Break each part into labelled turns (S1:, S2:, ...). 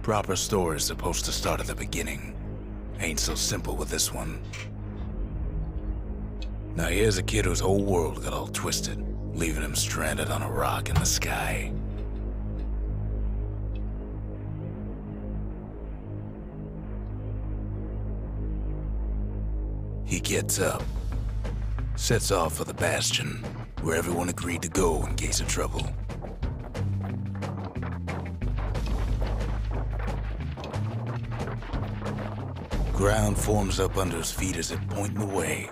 S1: proper story's supposed to start at the beginning. Ain't so simple with this one. Now here's a kid whose whole world got all twisted, leaving him stranded on a rock in the sky. He gets up, sets off for the Bastion, where everyone agreed to go in case of trouble. Ground forms up under his feet as it pointing away.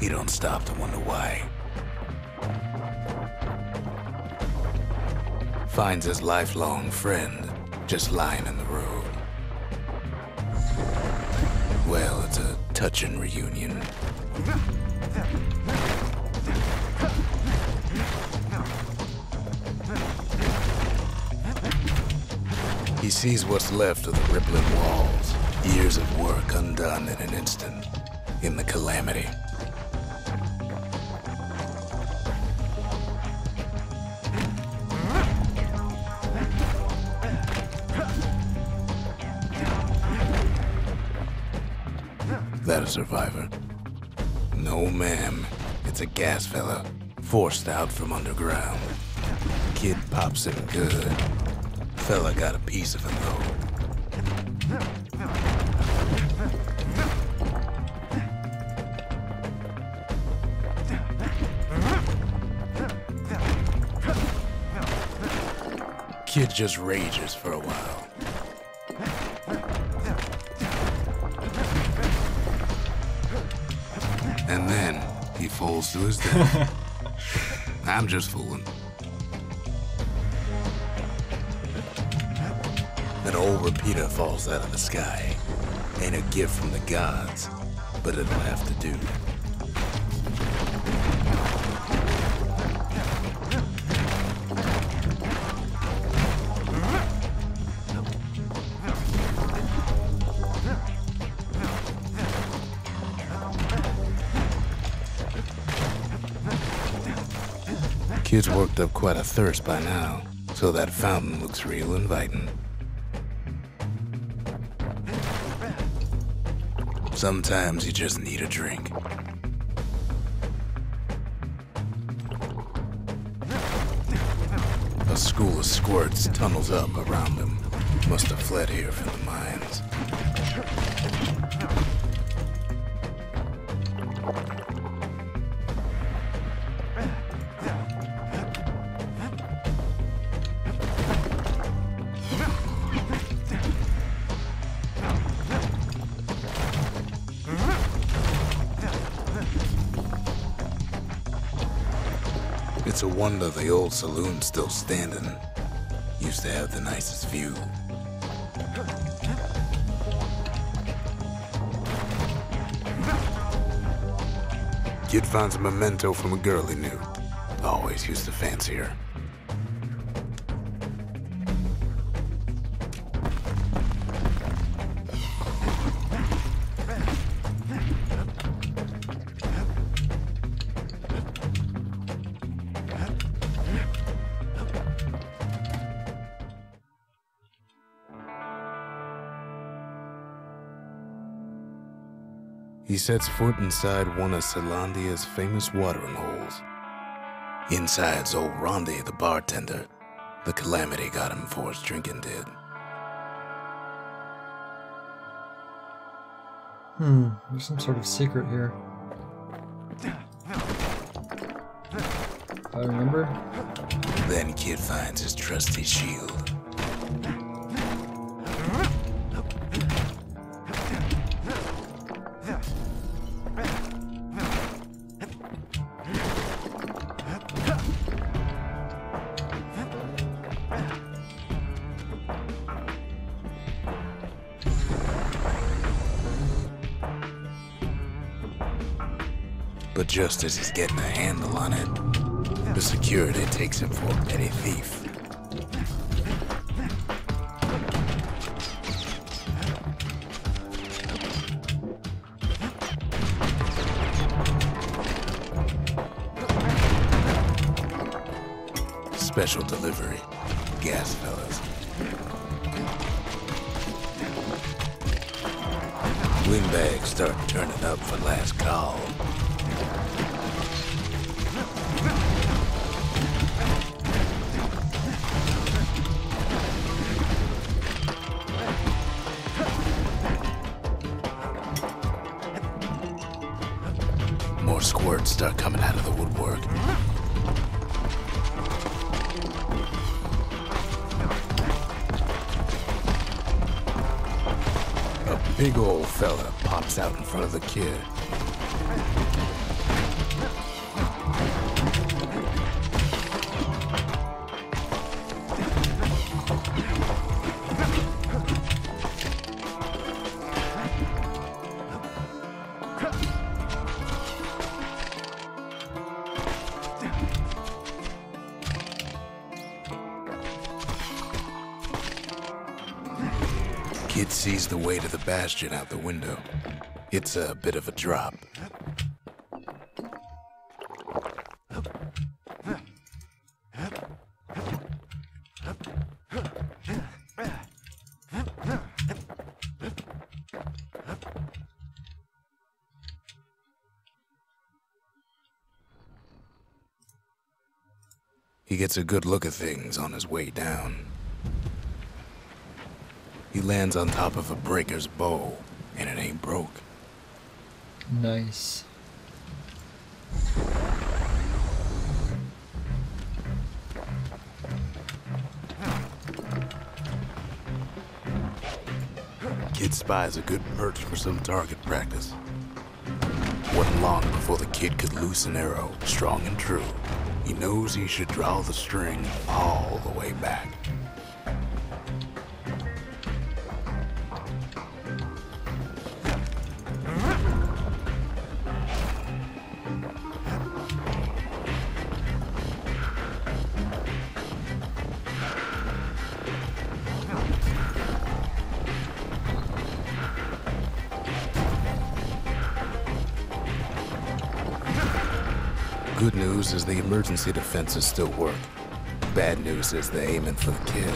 S1: He don't stop to wonder why. Finds his lifelong friend just lying in the road. Well, it's a touching reunion. He sees what's left of the rippling walls, years of work undone in an instant, in the calamity. That a survivor? No, ma'am. It's a gas fella, forced out from underground. Kid pops him good. Fella got a piece of him, though. Kid just rages for a while. And then he falls to his death. I'm just fooling. An old repeater falls out of the sky. Ain't a gift from the gods, but it'll have to do. Kid's worked up quite a thirst by now, so that fountain looks real inviting. Sometimes you just need a drink. A school of squirts tunnels up around him. Must have fled here from the mines. It's a wonder the old saloon's still standing. Used to have the nicest view. Kid finds a memento from a girl he knew. Always used to fancy her. He sets foot inside one of Celandia's famous watering holes. Inside's old Rondi, the bartender. The calamity got him before his drinking did.
S2: There's some sort of secret here. I remember.
S1: Then Kid finds his trusty shield. But just as he's getting a handle on it, the security takes him for a petty thief. Special delivery, gas fellas. Windbags start turning up for last call. More squirts start coming out of the woodwork. A big old fella pops out in front of the kid. Kid sees the way to the Bastion out the window. It's a bit of a drop. He gets a good look at things on his way down. He lands on top of a breaker's bow, and it ain't broke.
S2: Nice.
S1: Kid spies a good perch for some target practice. Wasn't long before the kid could loose an arrow, strong and true. He knows he should draw the string all the way back. Good news is the emergency defenses still work. Bad news is they're aiming for the kid.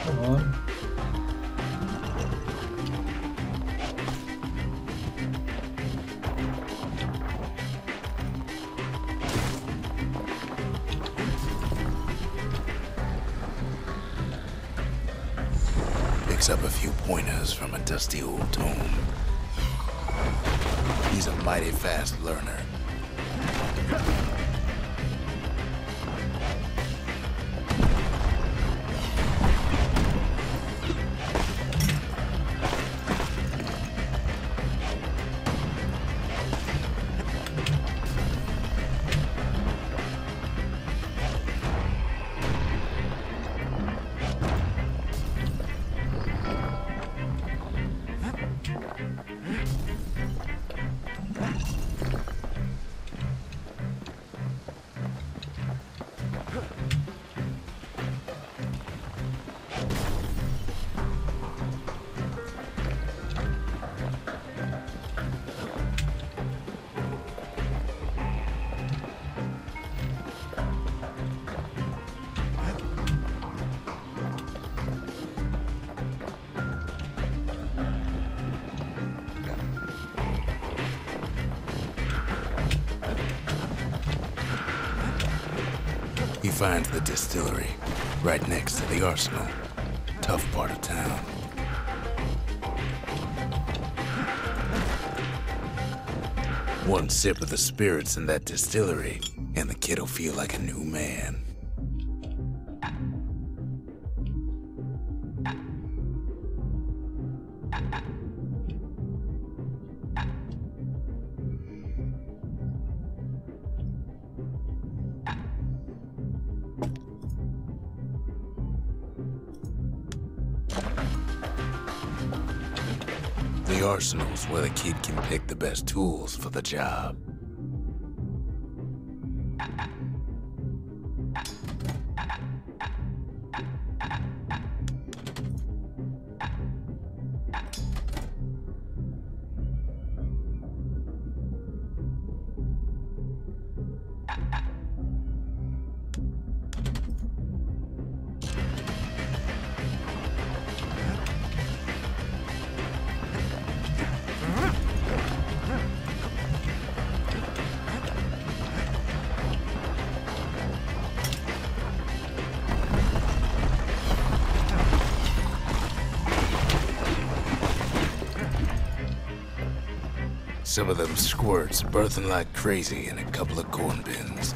S2: Come on.
S1: Picks up a few pointers from a dusty old tome. He's a mighty fast learner. He finds the distillery, right next to the arsenal. Tough part of town. One sip of the spirits in that distillery, and the kid'll feel like a new man. The arsenal's where the kid can pick the best tools for the job. Some of them squirts birthing like crazy in a couple of corn bins.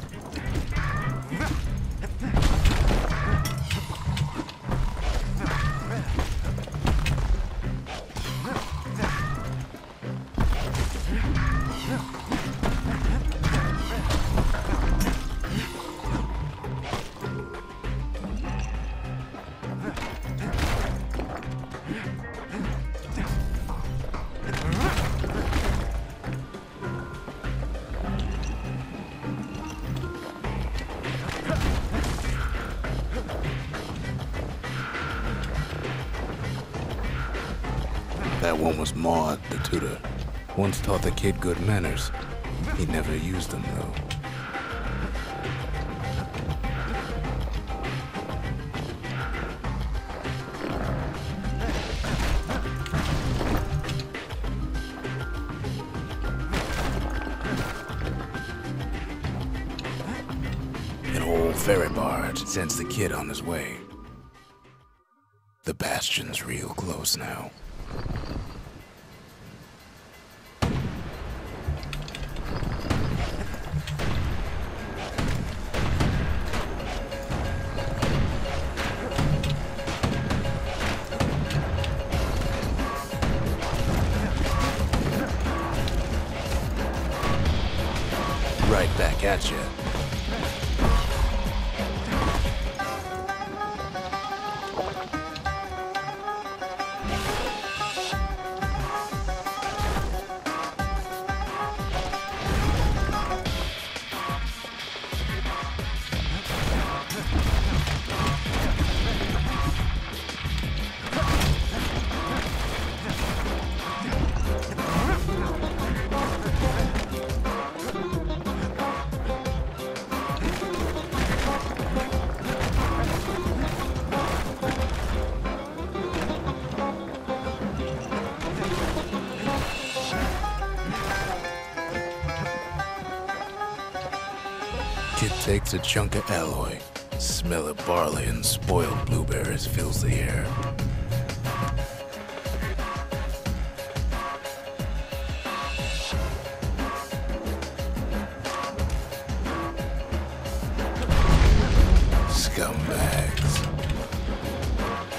S1: That one was Maud, the tutor. Once taught the kid good manners. He never used them, though. An old ferry barge sends the kid on his way. The Bastion's real close now. Right back at you. Kid takes a chunk of alloy. Smell of barley and spoiled blueberries fills the air. Scumbags.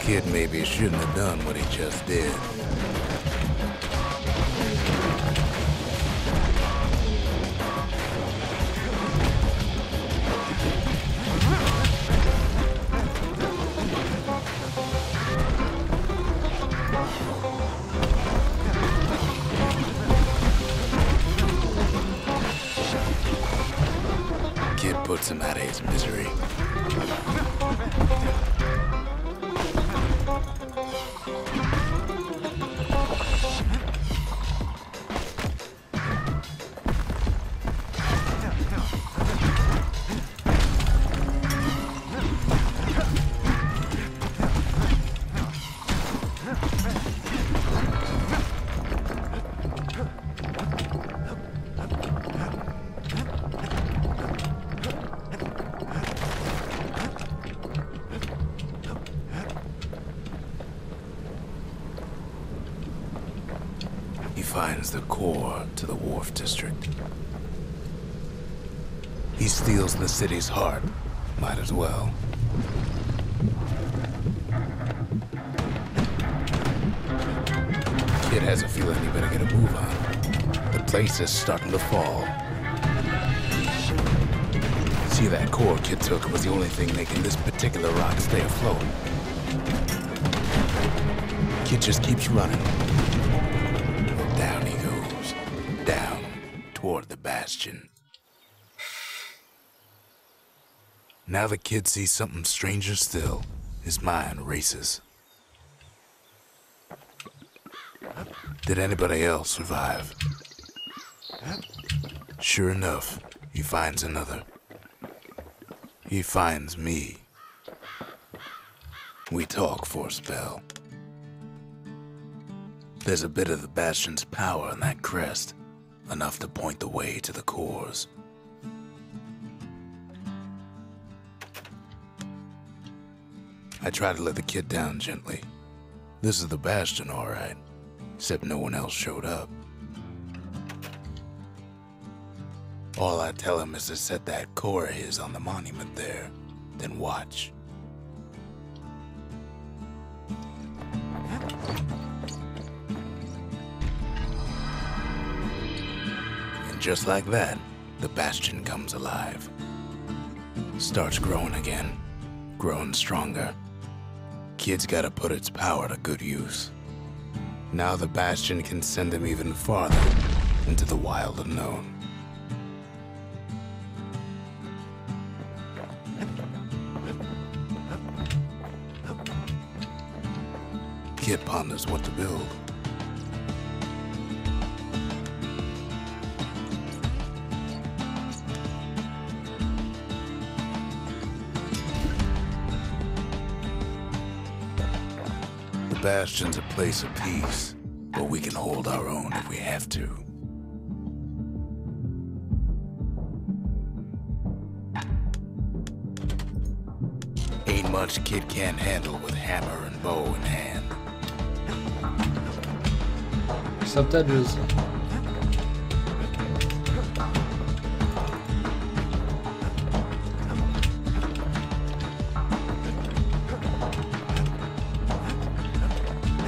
S1: Kid maybe shouldn't have done what he just did. Kid puts him out of his misery. He finds the core to the Wharf District. He steals the city's heart. Might as well. Kid has a feeling he better get a move on. The place is starting to fall. See, that core Kid took was the only thing making this particular rock stay afloat. Kid just keeps running. Down he goes. Down toward the Bastion. Now the kid sees something stranger still. His mind races. Did anybody else survive? Sure enough, he finds another. He finds me. We talk for a spell. There's a bit of the Bastion's power in that crest, enough to point the way to the cores. I try to let the kid down gently. This is the Bastion, all right, except no one else showed up. All I tell him is to set that core of his on the monument there, then watch. And just like that, the Bastion comes alive. Starts growing again, growing stronger. Kid's gotta put its power to good use. Now the Bastion can send him even farther into the wild unknown. Kid ponders what to build. The Bastion's a place of peace, but we can hold our own if we have to. Ain't much Kid can't handle with hammer and bow in hand.
S2: Except edges.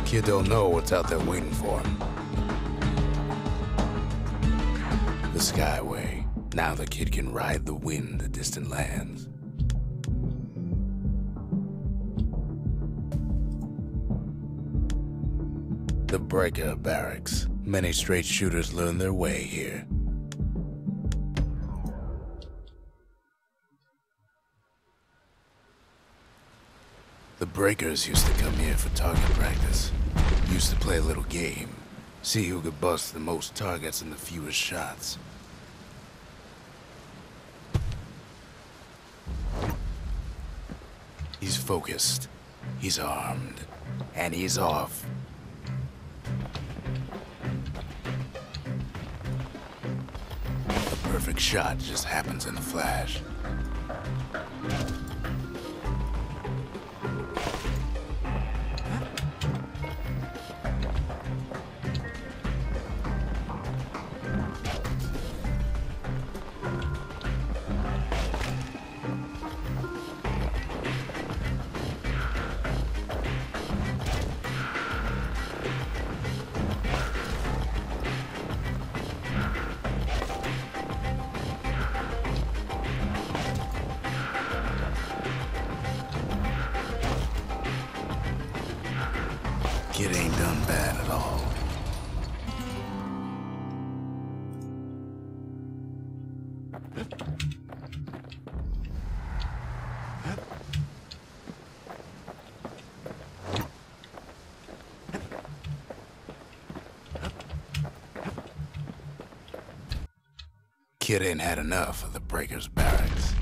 S1: Kid don't know what's out there waiting for him. The Skyway. Now the kid can ride the wind to distant lands. The Breaker Barracks. Many straight shooters learn their way here. The Breakers used to come here for target practice. Used to play a little game. See who could bust the most targets and the fewest shots. He's focused. He's armed. And he's off. A perfect shot just happens in a flash. Kid ain't done bad at all. Kid ain't had enough of the Breakers Barracks.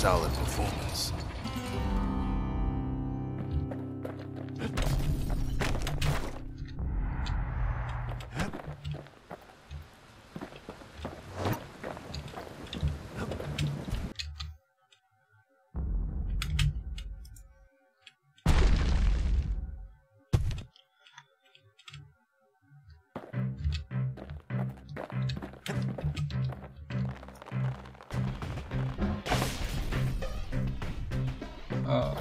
S1: solid performance.
S2: Oh.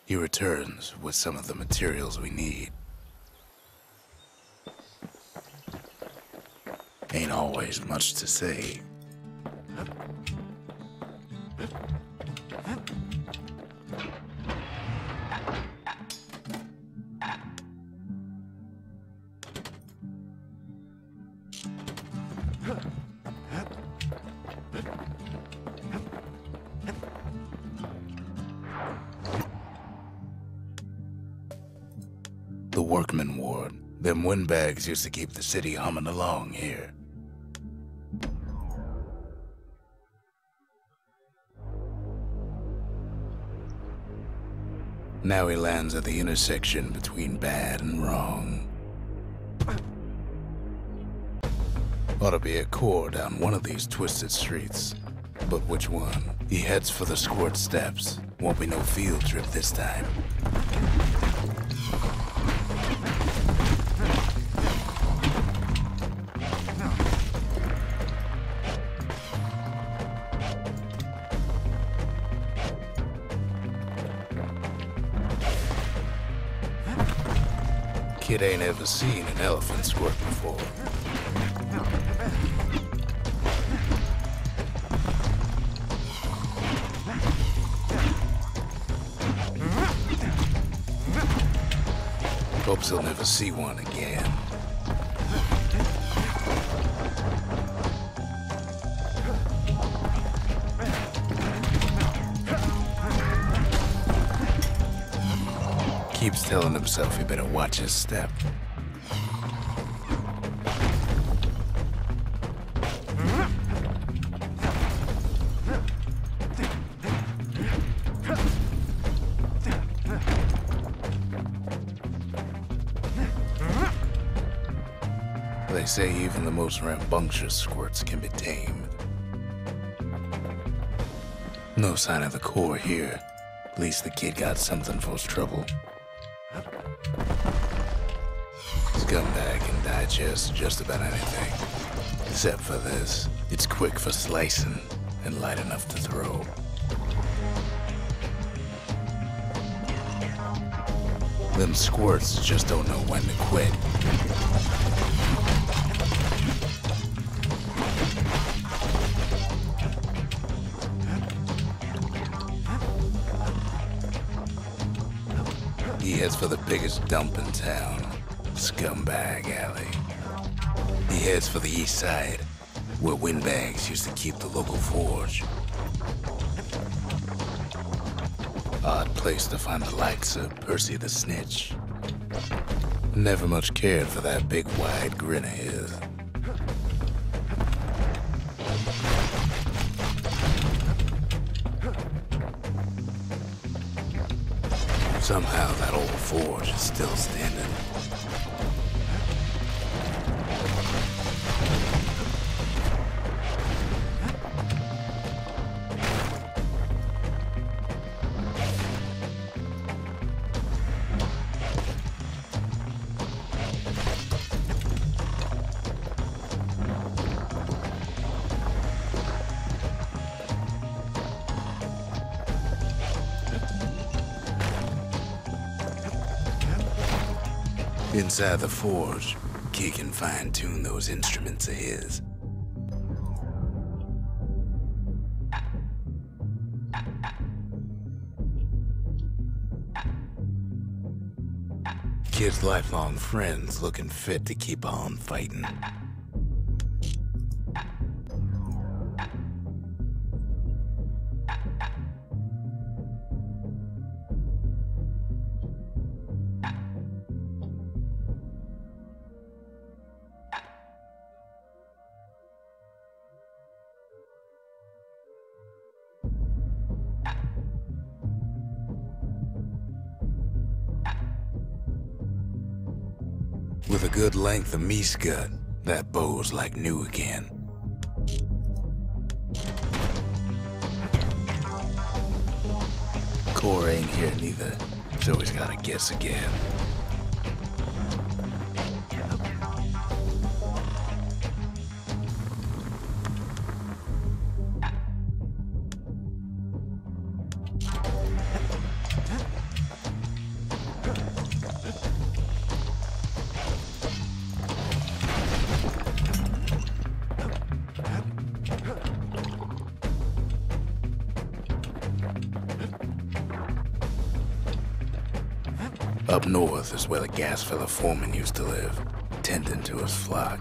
S2: He returns with some of the materials we need. Ain't always much to say. The workman ward. Them windbags used to keep the city humming along here. Now he lands at the intersection between bad and wrong. Ought to be a core down one of these twisted streets. But which one? He heads for the squirt steps. Won't be no field trip this time. Kid ain't ever seen an elephant squirt before. Hopes he'll never see one again. Keeps telling himself he better watch his step. They say even the most rambunctious squirts can be tamed. No sign of the core here. At least the kid got something for his trouble. Scumbag can digest just about anything. Except for this. It's quick for slicing and light enough to throw. Them squirts just don't know when to quit. He heads for the biggest dump in town, Scumbag Alley. He heads for the east side, where windbags used to keep the local forge. Odd place to find the likes of Percy the Snitch. Never much cared for that big wide grin of his. Somehow that old forge is still standing. Inside the forge, Key can fine-tune those instruments of his. Kid's lifelong friends looking fit to keep on fighting. With a good length of meat gut, that bow's like new again. Core ain't here neither, so he's gotta guess again. Up north is where the gas fella foreman used to live, tending to his flock.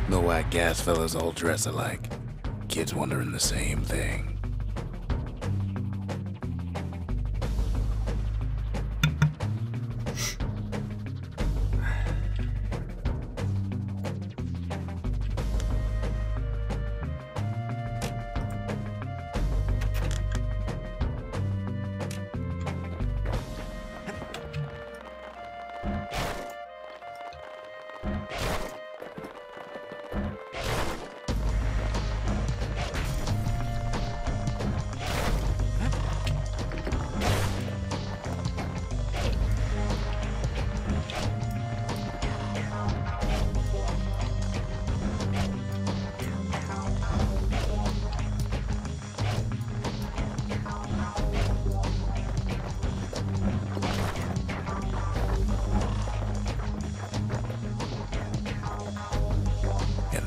S2: Know why gas fellas all dress alike? Kids wondering the same thing.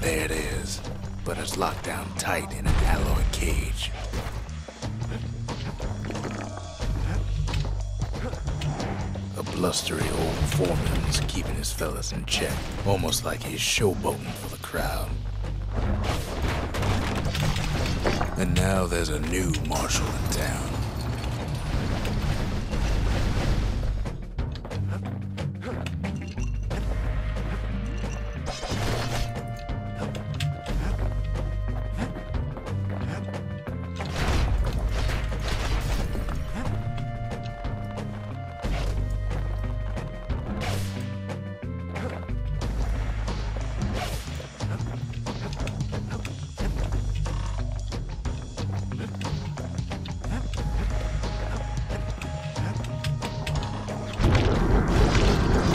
S2: There it is, but it's locked down tight in an alloy cage. A blustery old foreman's keeping his fellas in check, almost like he's showboating for the crowd. And now there's a new marshal in town.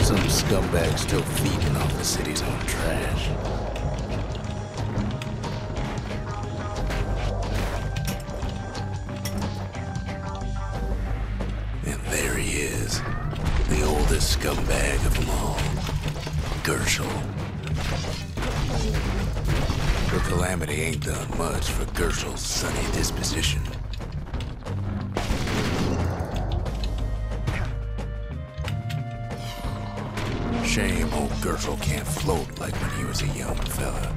S2: Some scumbag still feeding off the city's own trash. And there he is, the oldest scumbag of them all, Gershel. The Calamity ain't done much for Gershel's sunny disposition. Shame old Gershel can't float like when he was a young fella.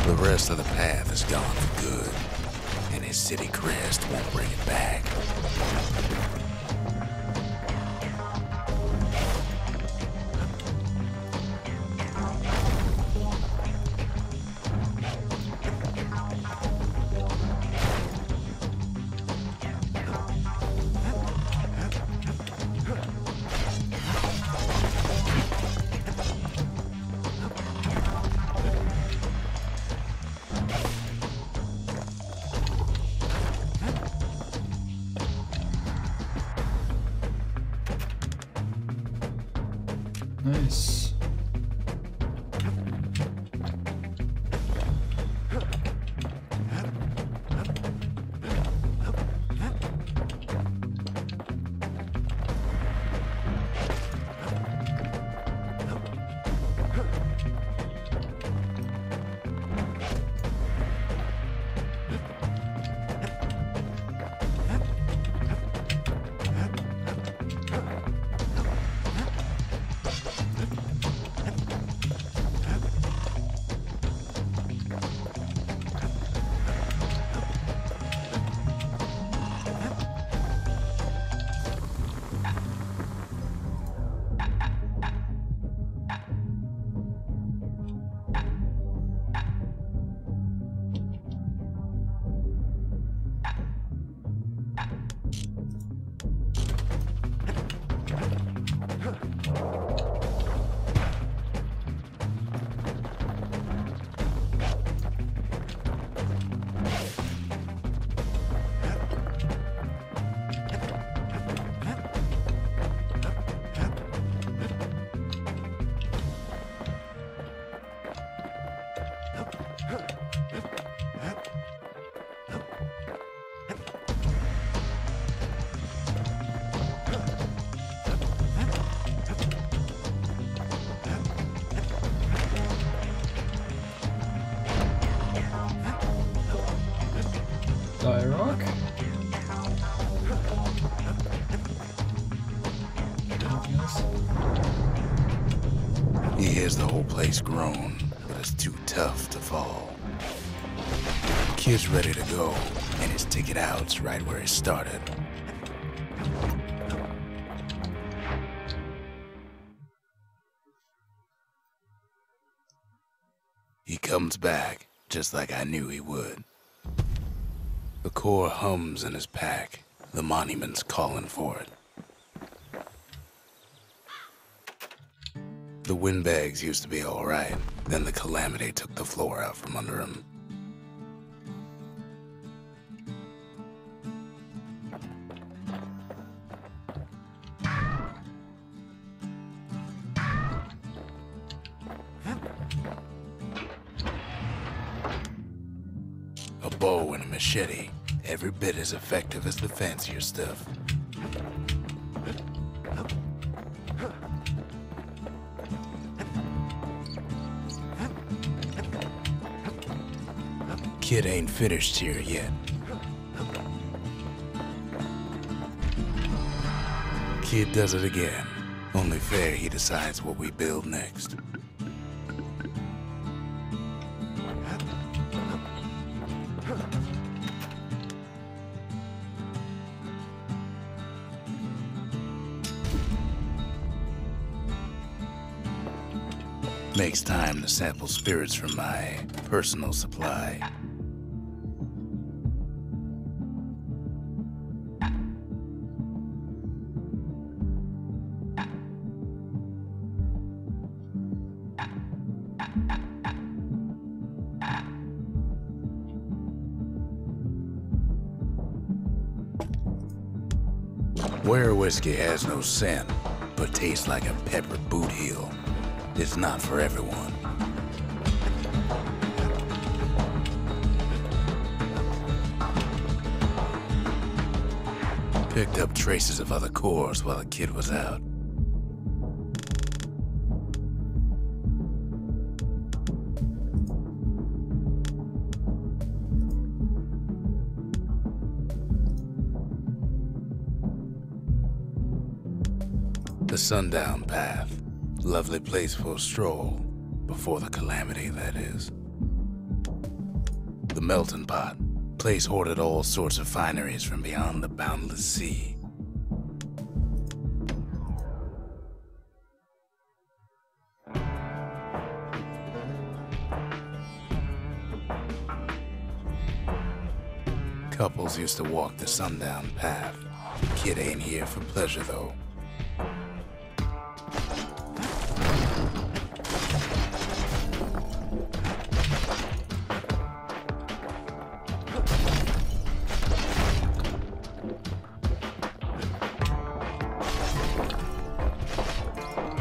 S2: The rest of the path is gone for good, and his city crest won't bring it back.
S3: Nice. Rock.
S2: He hears the whole place groan, but it's too tough to fall. Kid's ready to go, and his ticket out's right where he started. He comes back, just like I knew he would. The core hums in his pack. The monument's calling for it. The windbags used to be all right. Then the Calamity took the floor out from under him. A bow and a machete, every bit as effective as the fancier stuff. Kid ain't finished here yet. Kid does it again. Only fair he decides what we build next. Makes time to sample spirits from my personal supply. Where whiskey has no scent, but tastes like a peppered boot heel, it's not for everyone.
S1: Picked up traces of other cores while the kid was out. The Sundown Path. Lovely place for a stroll. Before the calamity, that is. The Melting Pot. Place hoarded all sorts of fineries from beyond the boundless sea. Couples used to walk the Sundown Path. Kid ain't here for pleasure, though.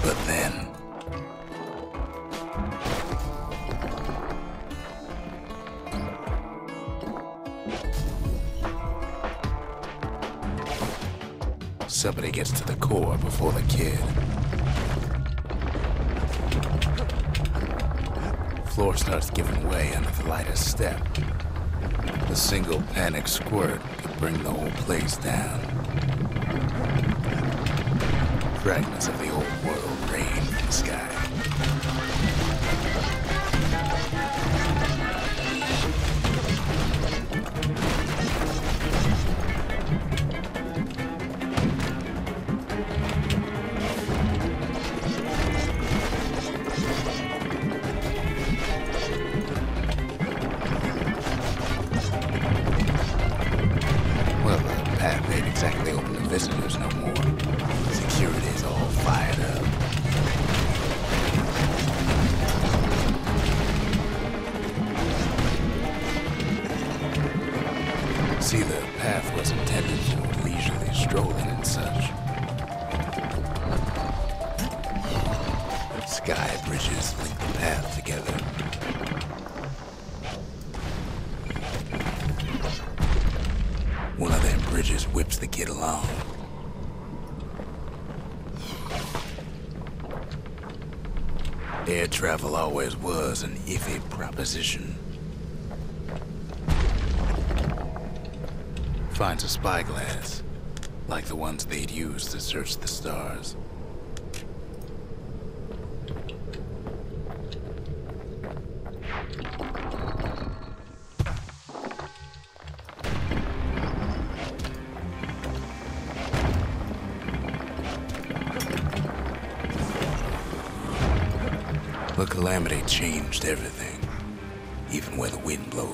S1: But then... somebody gets to the core before the kid. Floor starts giving way under the lightest step. A single panic squirt could bring the whole place down. Fragments of the old world rain from the sky. Well, the path ain't exactly open to visitors no more. Security's all fired up. See, the path was intended for leisurely strolling and such. Sky bridges link the path together. One of them bridges whips the kid along. Air travel always was an iffy proposition. Finds a spyglass, like the ones they'd use to search the stars. The calamity changed everything, even where the wind blows.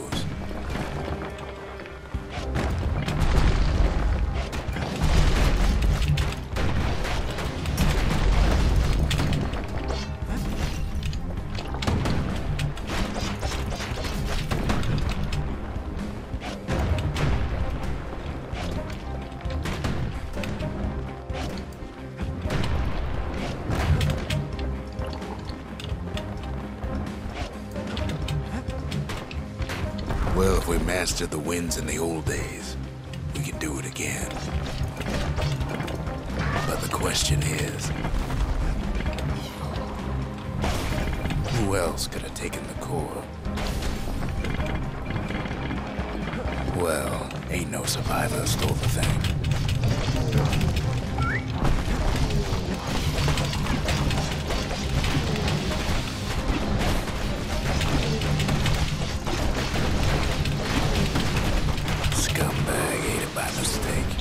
S1: Well, if we mastered the winds in the old days, we can do it again. But the question is, who else could have taken the core? Well, ain't no survivor stole the thing. Scumbag ate it by mistake.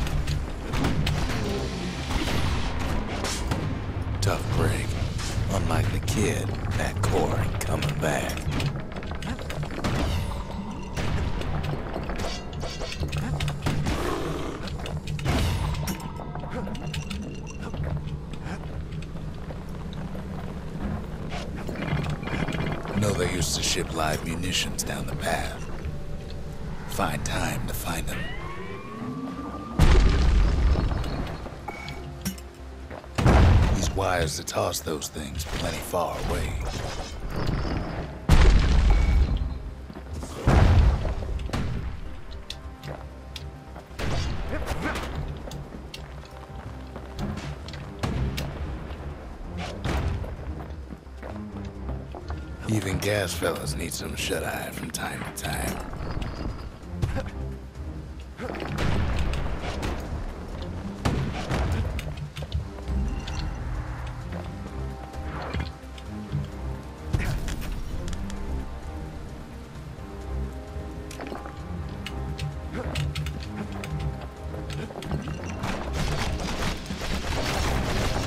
S1: Tough break. Unlike the kid, that core ain't coming back. Know they used to ship live munitions down the path. Find time to find them. These wires to toss those things plenty far away.
S2: Even gas fellas need some shut-eye from time to time.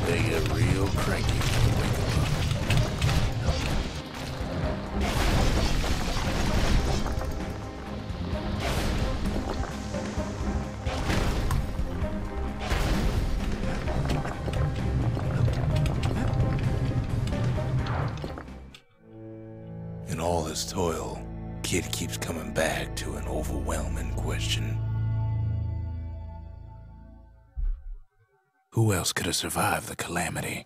S2: They get real cranky when you wake 'em up. In all this toil, Kid keeps coming back to an overwhelming question. Who else could have survived the calamity?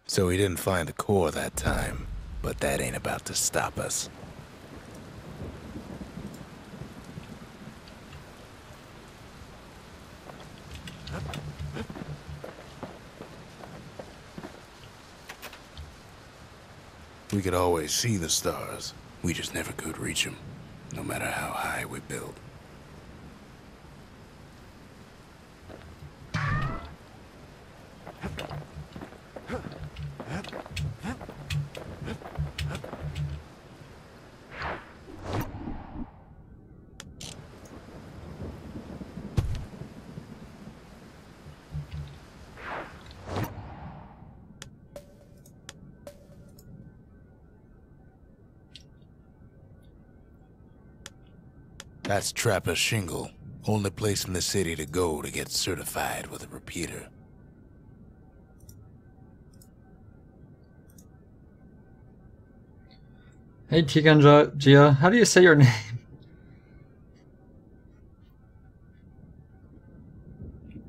S2: So he didn't find the core that time, but that ain't about to stop us. We could always see the stars. We just never could reach them, no matter how high we built. That's Trapper's Shingle, only place in the city to go to get certified with a repeater.
S3: Hey Tikanja, how do you say your name?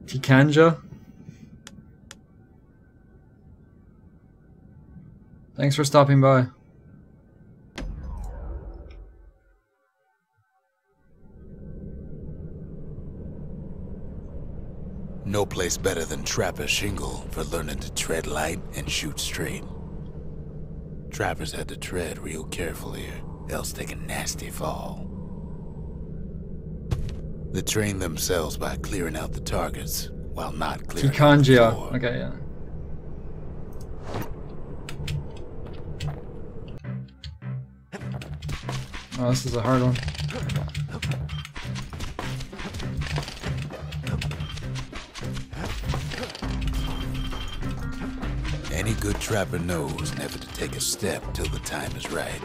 S3: Tikanja? Thanks for stopping by.
S2: No place better than Trapper's Shingle for learning to tread light and shoot straight. Trappers had to tread real careful here, else take a nasty fall. They train themselves by clearing out the targets, while not clearing out the floor.
S3: Okay, yeah. Oh, this is a hard one.
S2: Any good trapper knows never to take a step till the time is right.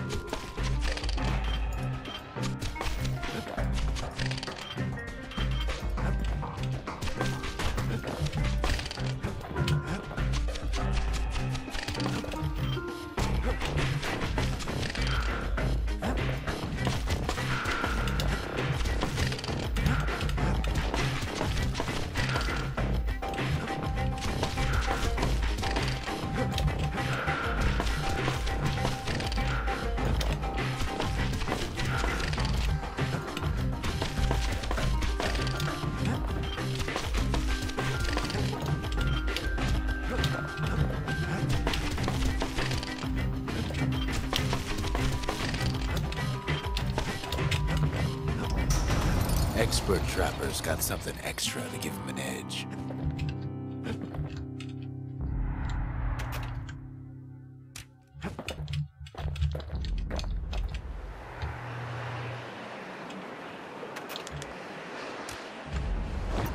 S2: Expert trappers got something extra to give them an edge.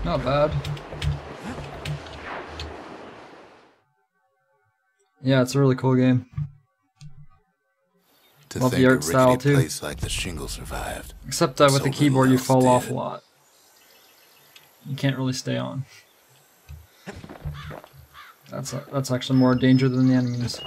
S3: Not bad. Yeah, it's a really cool game.
S2: To
S3: Love
S2: think
S3: the art
S2: a
S3: style
S2: rickety
S3: too.
S2: place like the Shingle survived.
S3: Except that with the
S2: So
S3: keyboard you
S2: little
S3: fall
S2: else
S3: off
S2: did.
S3: a lot. You can't really stay on. That's actually more danger than the enemies.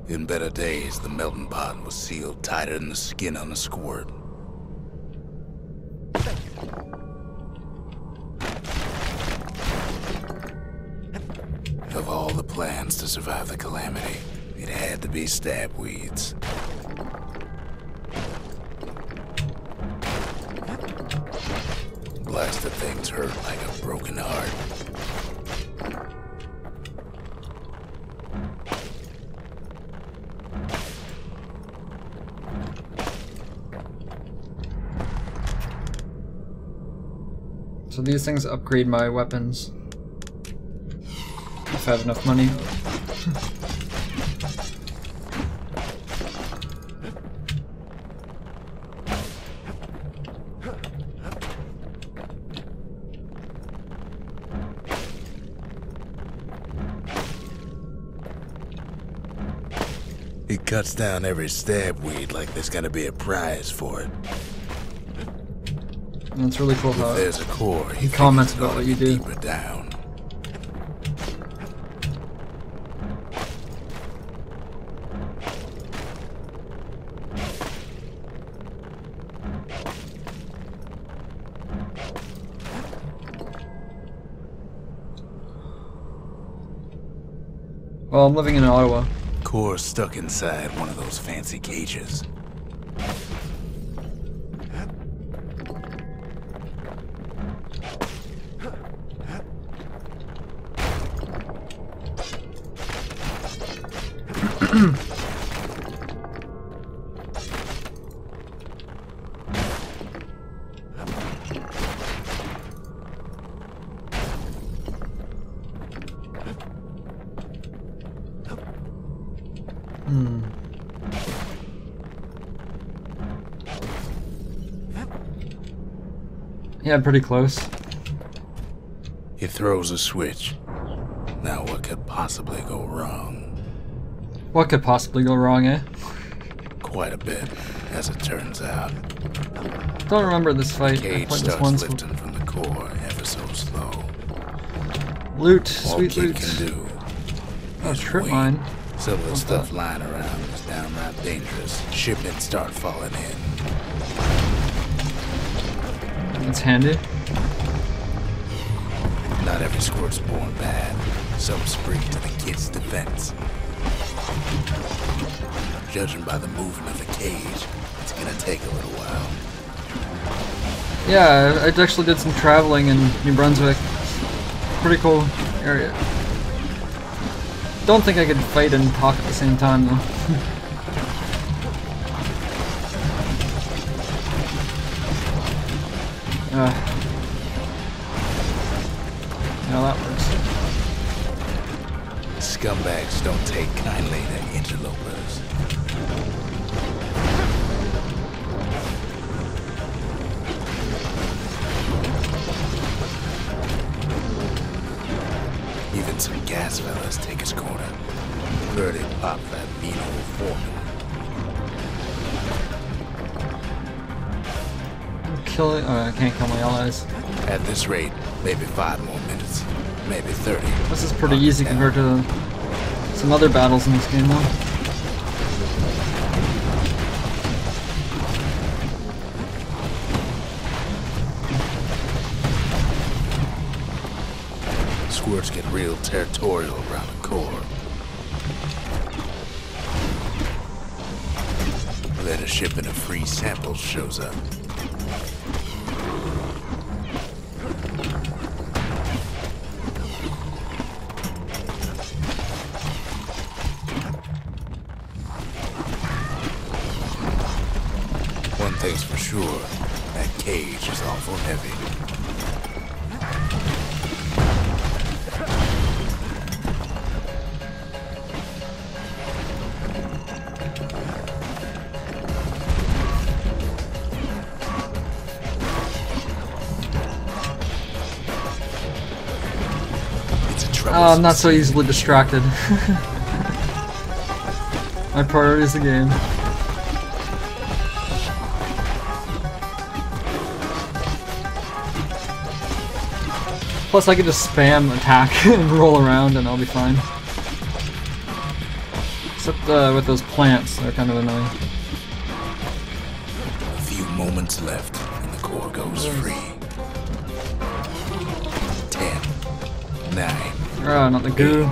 S2: In better days, the melting pot was sealed tighter than the skin on a squirt. Of all the plans to survive the calamity, it had to be stab weeds. Blasted things hurt like a broken heart.
S3: So these things upgrade my weapons. If I have enough money.
S2: He cuts down every stab weed like there's gonna be a prize for it.
S3: And it's really cool how
S2: If there's a core, he
S3: comments
S2: thinks
S3: about what
S2: it's
S3: you do.
S2: deeper down.
S3: Well, I'm living in Ottawa.
S2: Core stuck inside one of those fancy cages.
S3: Yeah, pretty close.
S2: He throws a switch. Now what could possibly go wrong?
S3: What could possibly go wrong, eh?
S2: Quite a bit, as it turns out.
S3: Don't remember this fight. I
S2: Cage
S3: played this
S2: starts
S3: once.
S2: lifting from the core ever so slow.
S3: Loot,
S2: All
S3: sweet
S2: Kid
S3: loot.
S2: can do
S3: Oh,
S2: is
S3: trip
S2: wait.
S3: mine.
S2: Some of the
S3: What's
S2: stuff
S3: that?
S2: lying around is downright dangerous. Shipments start falling in.
S3: It's handy.
S2: Not every squirt's born bad. Some spring to the kid's defense. Judging by the movement of the cage, it's gonna take a little while.
S3: Yeah, I actually did some traveling in New Brunswick. Pretty cool area. Don't think I could fight and talk at the same time though. Yeah, that works.
S2: Scumbags don't take kindly to interlopers. Even some gas fellas take his corner. Heard it pop that mean old foreman.
S3: Killing. Oh, I can't kill my allies.
S2: At this rate, maybe 5 more minutes. Maybe 30.
S3: This is pretty easy compared to some other battles in this game though.
S2: Squirts get real territorial around the core. Then a shipment of free samples shows up. One thing's for sure, that cage is awful heavy.
S3: Oh, I'm not so easily distracted. My priority is the game. Plus I can just spam attack and roll around and I'll be fine. Except with those plants, they're kind of annoying.
S2: A few moments left, and the core goes free. 10, 9,
S3: Oh, not the goo.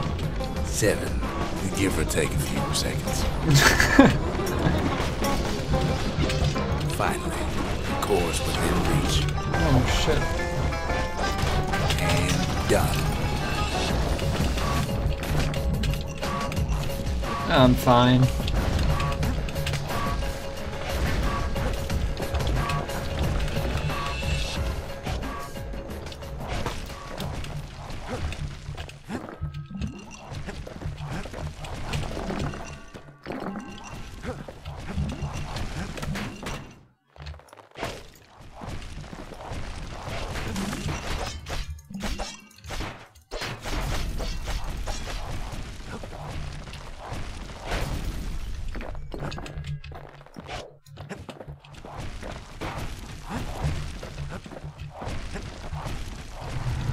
S2: 7. Give or take a few seconds. Finally, the core's within reach.
S3: Oh shit.
S2: And done.
S3: I'm fine.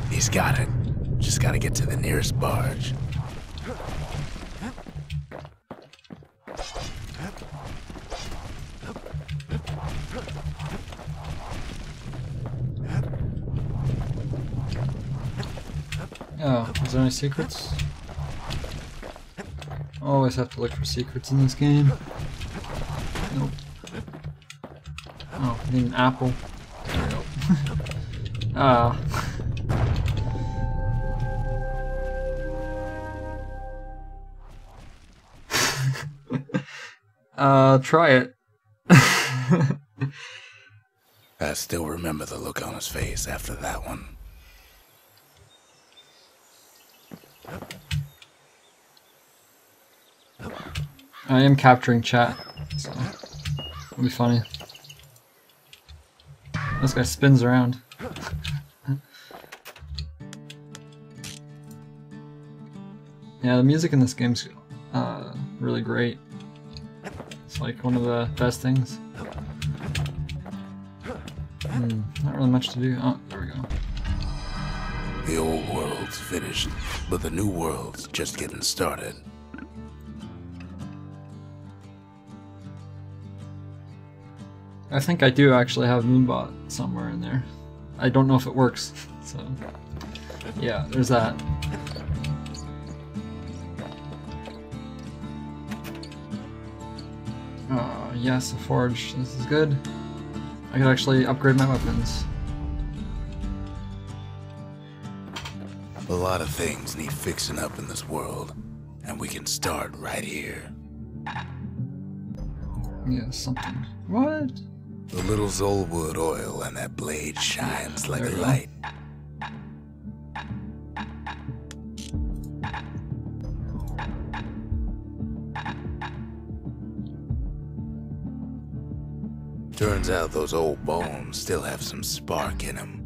S2: He's got it. Just gotta get to the nearest barge.
S3: Oh, is there any secrets? Always have to look for secrets in this game. Nope. Oh, I need an apple. There we go. Ah. Try it.
S2: I still remember the look on his face after that one.
S3: I am capturing chat, so it'll be funny. This guy spins around. Yeah, the music in this game's really great. It's like one of the best things. Not really much to do. Oh, there we go.
S2: The old world's finished, but the new world's just getting started.
S3: I think I do actually have Moonbot somewhere in there. I don't know if it works, so yeah, there's that. Yes, a forge. This is good. I could actually upgrade my weapons.
S2: A lot of things need fixing up in this world, and we can start right here.
S3: Yeah, something. What?
S2: The little Zolwood oil and that blade shines like a light. Turns out those old bones still have some spark in them.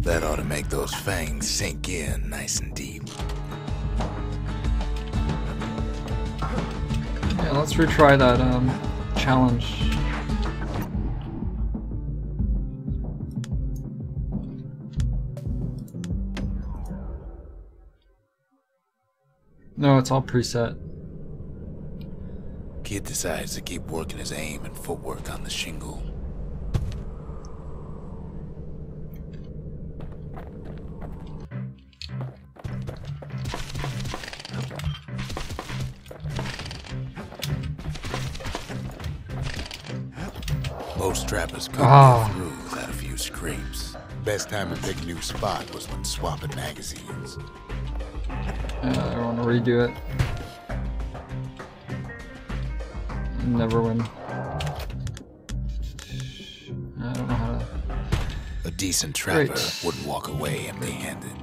S2: That ought to make those fangs sink in nice and deep.
S3: Yeah, let's retry that challenge. No, it's all preset.
S2: Kid decides to keep working his aim and footwork on the shingle. Most trappers couldn't get through without a few scrapes. Best time to pick a new spot was when swapping magazines.
S3: I want to redo it. Never win. I don't know how to...
S2: A decent trapper
S3: Great.
S2: wouldn't walk away empty-handed.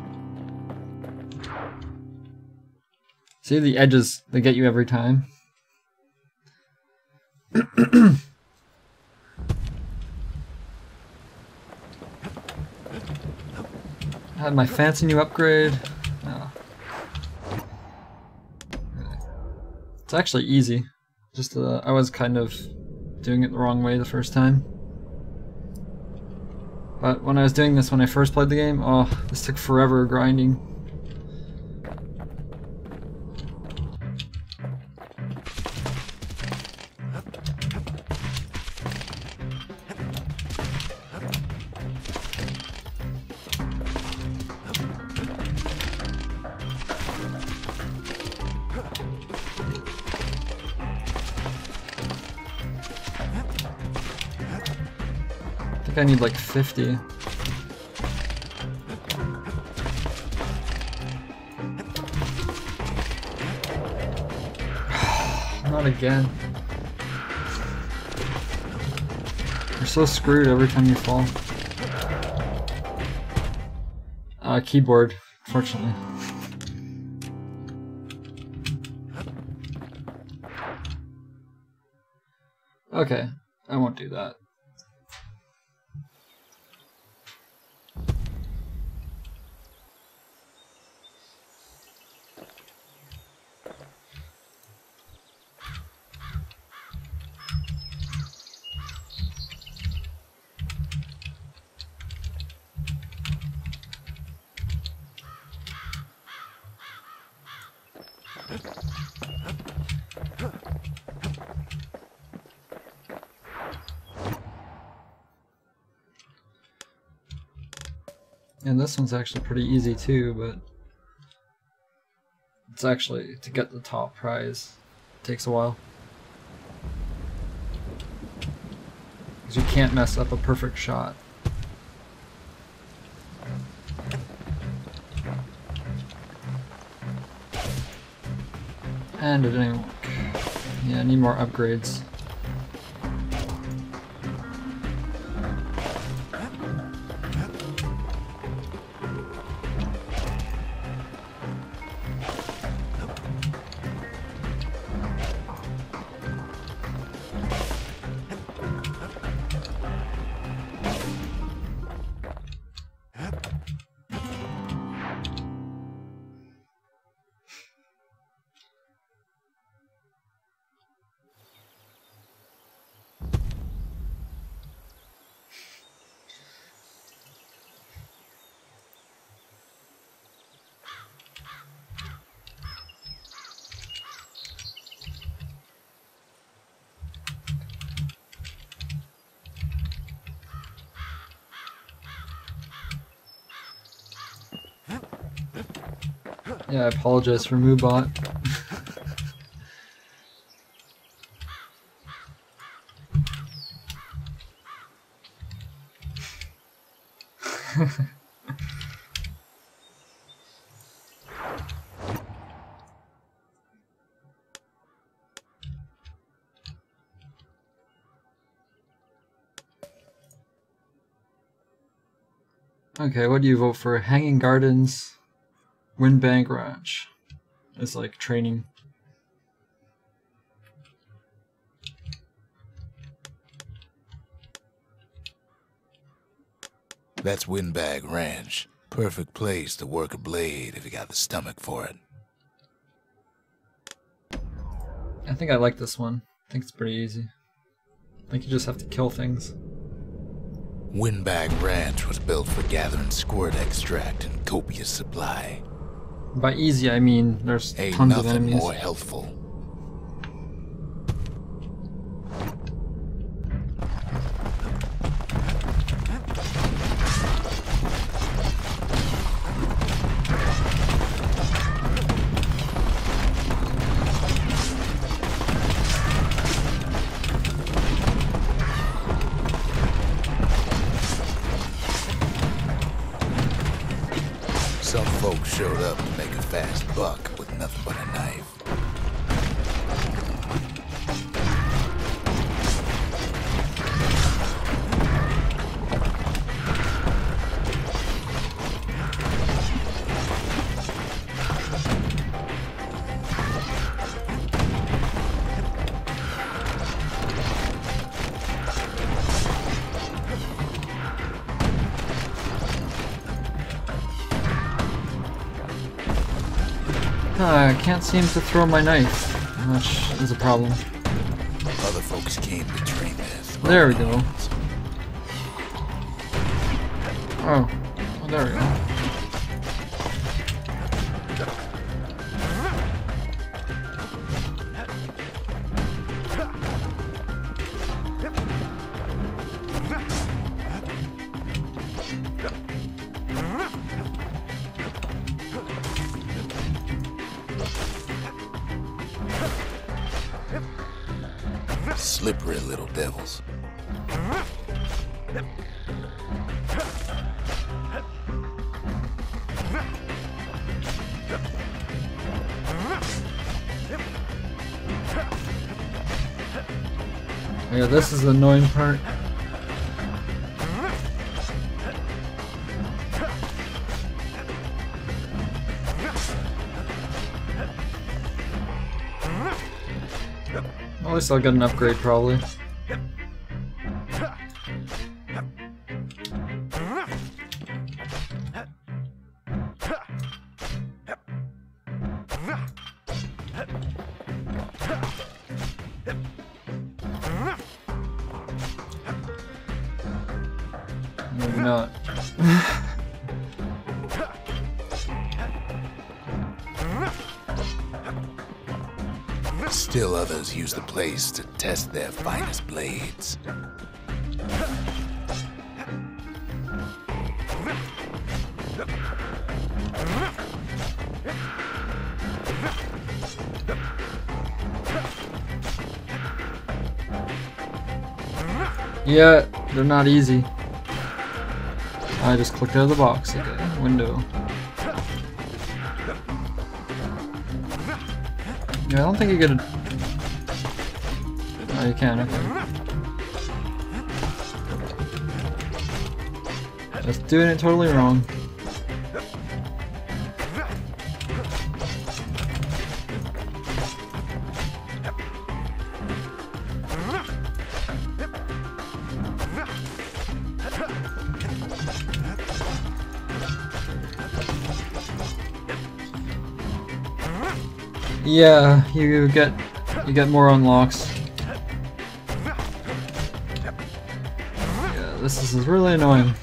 S3: See the edges, they get you every time. I had my fancy new upgrade. Oh. It's actually easy. Just I was kind of doing it the wrong way the first time. But when I was doing this when I first played the game, oh, this took forever grinding. I need like 50. Not again. You're so screwed every time you fall. Keyboard, fortunately. Okay, I won't do that. And this one's actually pretty easy too, but it's actually, to get the top prize, it takes a while. Because you can't mess up a perfect shot. And it didn't work. Yeah, I need more upgrades. Yeah, I apologize for Moobot. Okay, what do you vote for? Hanging Gardens, Windbank Ranch. It's like training.
S2: That's Windbag Ranch. Perfect place to work a blade if you got the stomach for it.
S3: I think I like this one. I think it's pretty easy. I think you just have to kill things.
S2: Windbag Ranch was built for gathering squirt extract in copious supply.
S3: By easy, I mean there's
S2: Ain't
S3: tons of
S2: nothing
S3: enemies.
S2: more healthful. Some folks showed up to make a fast buck with nothing but a knife.
S3: I can't seem to throw my knife, which is a problem.
S2: Other folks came to train this.
S3: There we go. Oh, there we go.
S2: Slippery little devils.
S3: Yeah, this is the annoying part. At least I'll get an upgrade, probably. Maybe not.
S2: Still others use the place to test their finest blades.
S3: Yeah, they're not easy. I just clicked out of the box. Okay, window. Yeah, I don't think you get a... Oh, you can, okay. Just doing it totally wrong. Yeah, you get more unlocks. Yeah, this is really annoying.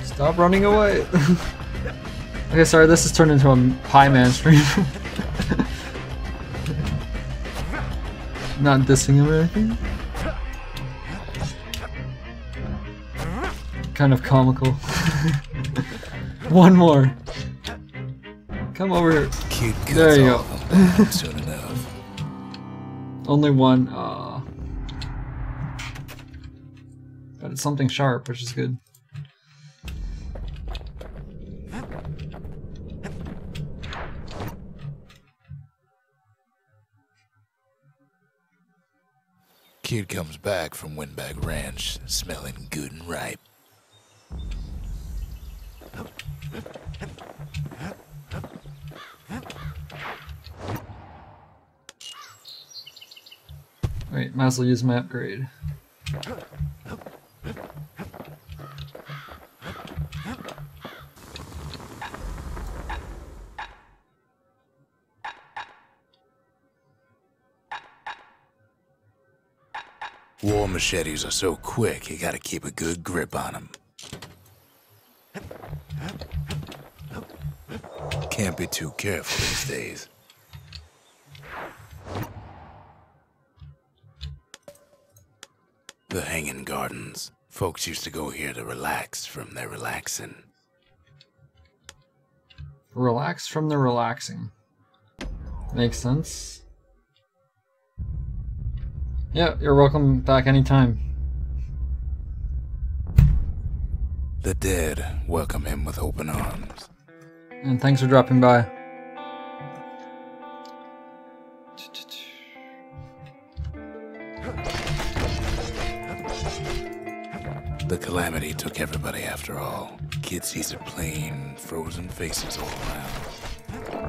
S3: Stop running away. Okay, sorry, this has turned into a Pie Man stream. Not dissing him or anything. Kind of comical. One more. Come over here.
S2: Kid cuts
S3: There you
S2: all
S3: go.
S2: of them down soon enough.
S3: Only one. But it's something sharp, which is good.
S2: Kid comes back from Windbag Ranch, smelling good and ripe.
S3: Wait, might as well use my upgrade.
S2: War machetes are so quick, you gotta keep a good grip on them. Can't be too careful these days. The Hanging Gardens. Folks used to go here to relax from their relaxing.
S3: Relax from the relaxing. Makes sense. Yeah, you're welcome back anytime.
S2: The dead welcome him with open arms.
S3: And thanks for dropping by.
S2: The calamity took everybody after all. Kid sees their plain, frozen faces all around.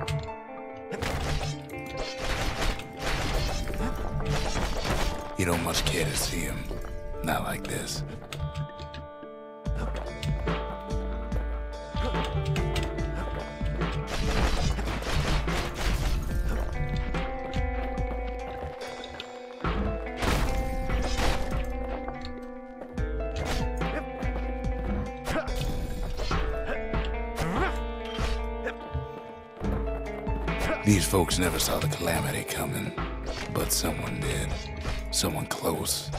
S2: You don't much care to see him. Not like this. These folks never saw the calamity coming, but someone did. Someone close.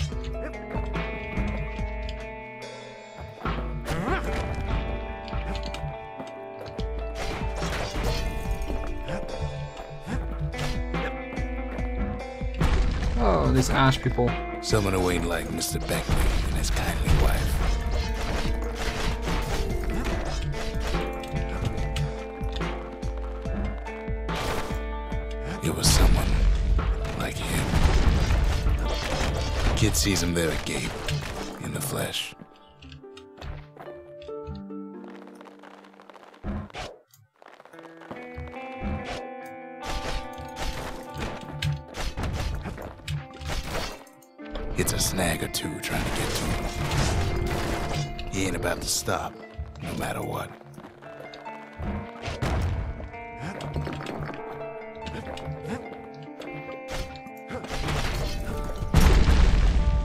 S3: Oh, these ash people.
S2: Someone who ain't like Mr. Beckley and his kindly wife. It was someone like him. Kid sees him there agape, in the flesh. It's a snag or two trying to get to him. He ain't about to stop, no matter what.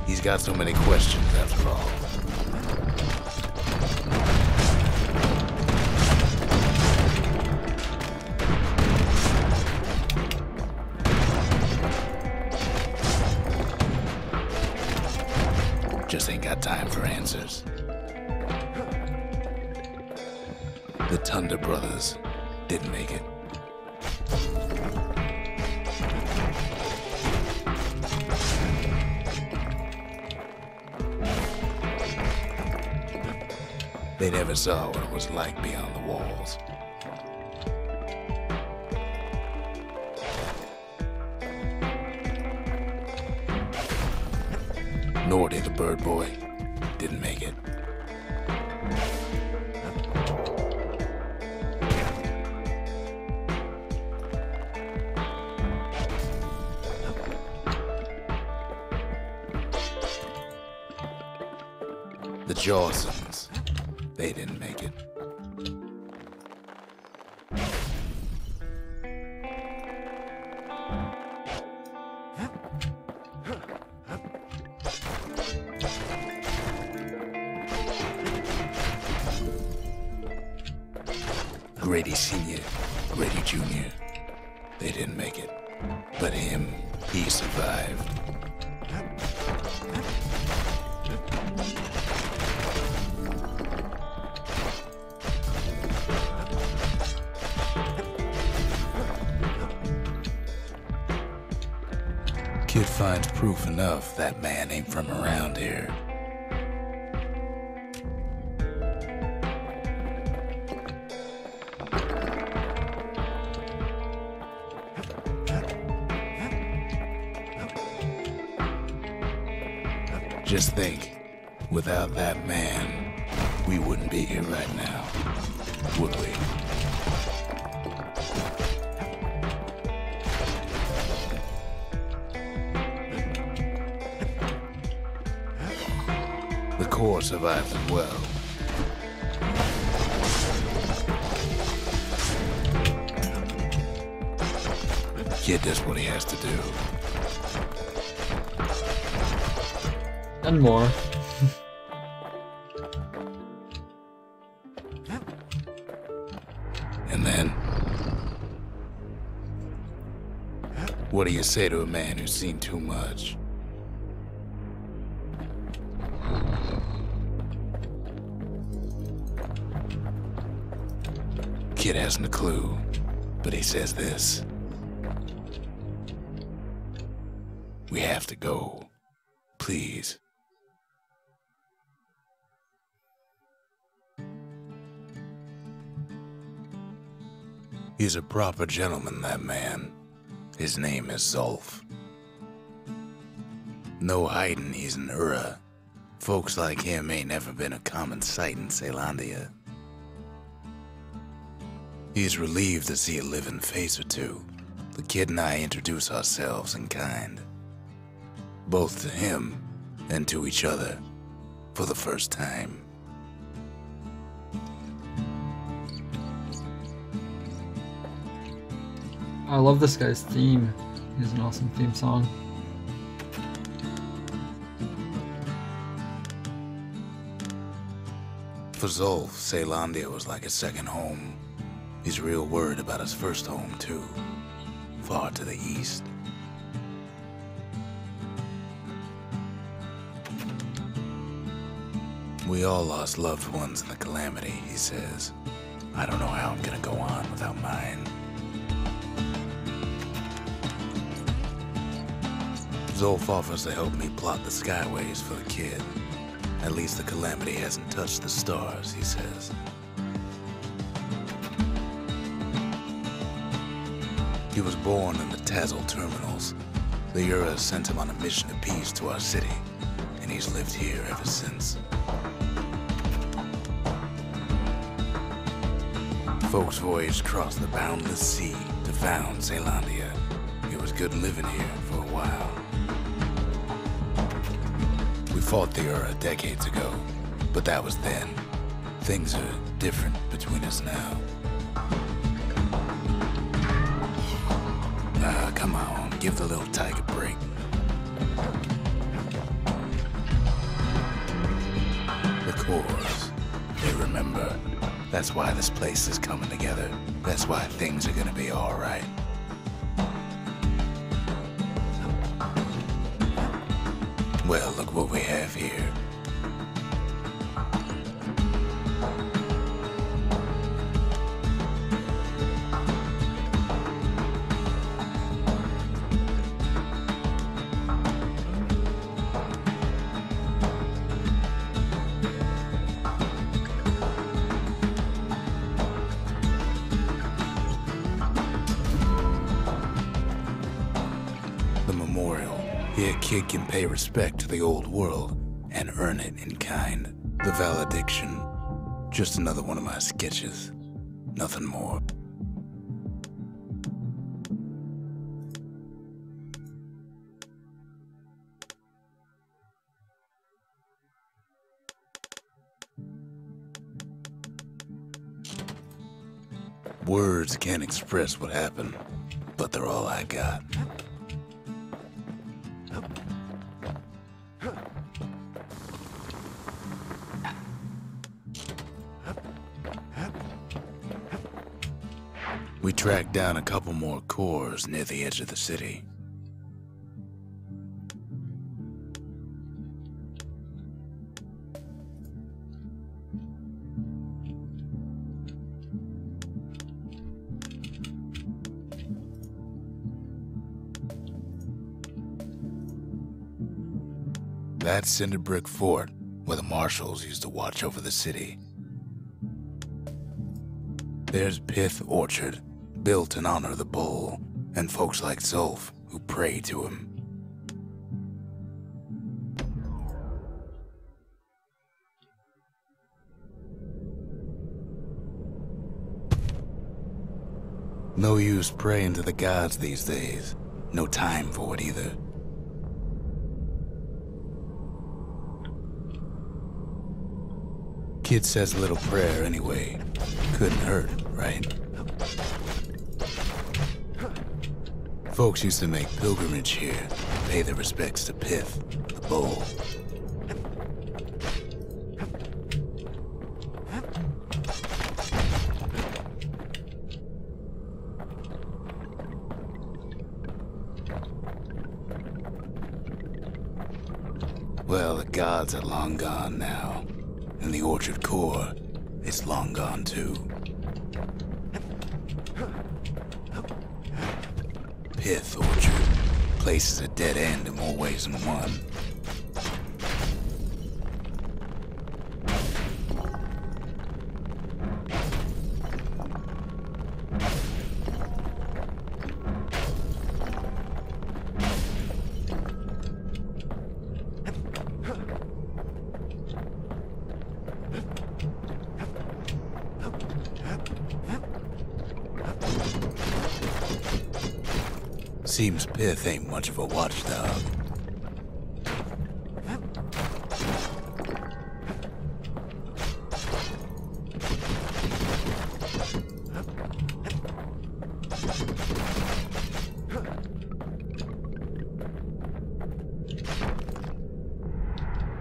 S2: He's got so many questions, after all. Just ain't got time for answers. The Thunder brothers didn't make it. They never saw what it was like beyond the walls. Nor did the bird boy. Didn't make it. The Jawsons. They didn't make it. Grady Sr., Grady Jr., they didn't make it. But him, he survived. Kid finds proof enough that man ain't from around here. Just think, without that man, we wouldn't be here right now, would we? The core survives as well. Kid does what he has to do.
S3: And more.
S2: And then, what do you say to a man who's seen too much? Kid hasn't a clue, but he says this. We have to go. Please. He's a proper gentleman, that man. His name is Zolf. No hiding he's an Ura. Folks like him ain't never been a common sight in Caelondia. He's relieved to see a living face or two. The kid and I introduce ourselves in kind. both to him and to each other, for the first time.
S3: I love this guy's theme. He has an awesome theme song.
S2: For Zolf, Caelondia was like a second home. He's real worried about his first home, too. Far to the east. We all lost loved ones in the calamity, he says. I don't know how I'm gonna go on without mine. Zolf offers to help me plot the skyways for the kid. At least the calamity hasn't touched the stars, he says. He was born in the Tazil terminals. The Ura sent him on a mission of peace to our city, and he's lived here ever since. Folks voyaged across the boundless sea to found Caelondia. It was good living here for a while. We fought the Ura decades ago, but that was then. Things are different between us now. Come on, give the little tyke a break. The cores, they remember. That's why this place is coming together. That's why things are gonna be all right. Well, look what we have here. The memorial. Here, a kid can pay respect to the old world and earn it in kind. The valediction. Just another one of my sketches. Nothing more. Words can't express what happened, but they're all I got. We tracked down a couple more cores near the edge of the city. That's Cinder Brick Fort, where the marshals used to watch over the city. There's Pith Orchard, built in honor of the bull, and folks like Zolf who pray to him. No use praying to the gods these days. No time for it either. Kid says a little prayer anyway. Couldn't hurt, right? Folks used to make pilgrimage here, pay their respects to Pith, the bull. Well, the gods are long gone now, and the Orchard core is long gone too. Pith Orchard. Place is a dead end in more ways than one. Seems Pith ain't much of a watchdog.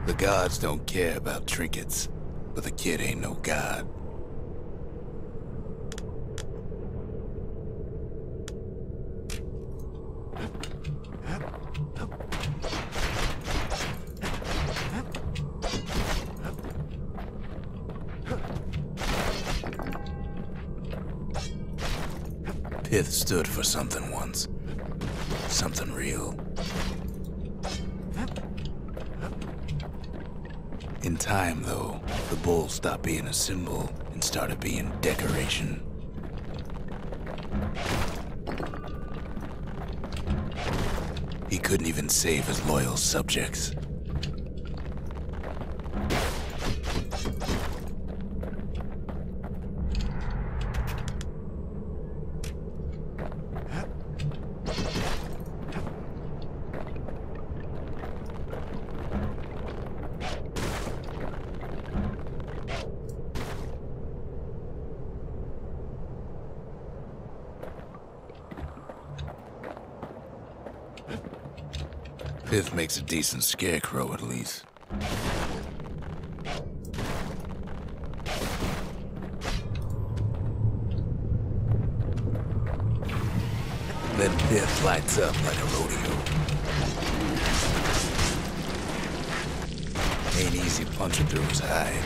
S2: The gods don't care about trinkets, but the kid ain't no god. Pith stood for something once. Something real. In time, though, the bull stopped being a symbol and started being decoration. He couldn't even save his loyal subjects. Pith makes a decent scarecrow, at least. Then Pith lights up like a rodeo. Ain't easy punching through his hide.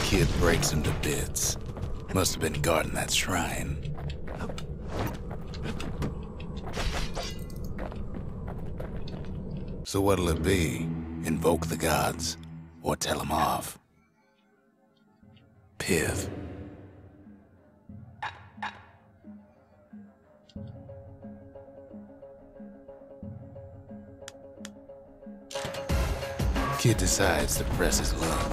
S2: Kid breaks him to bits. Must have been guarding that shrine. So what'll it be? Invoke the gods, or tell them off? Pith. Kid decides to press his luck.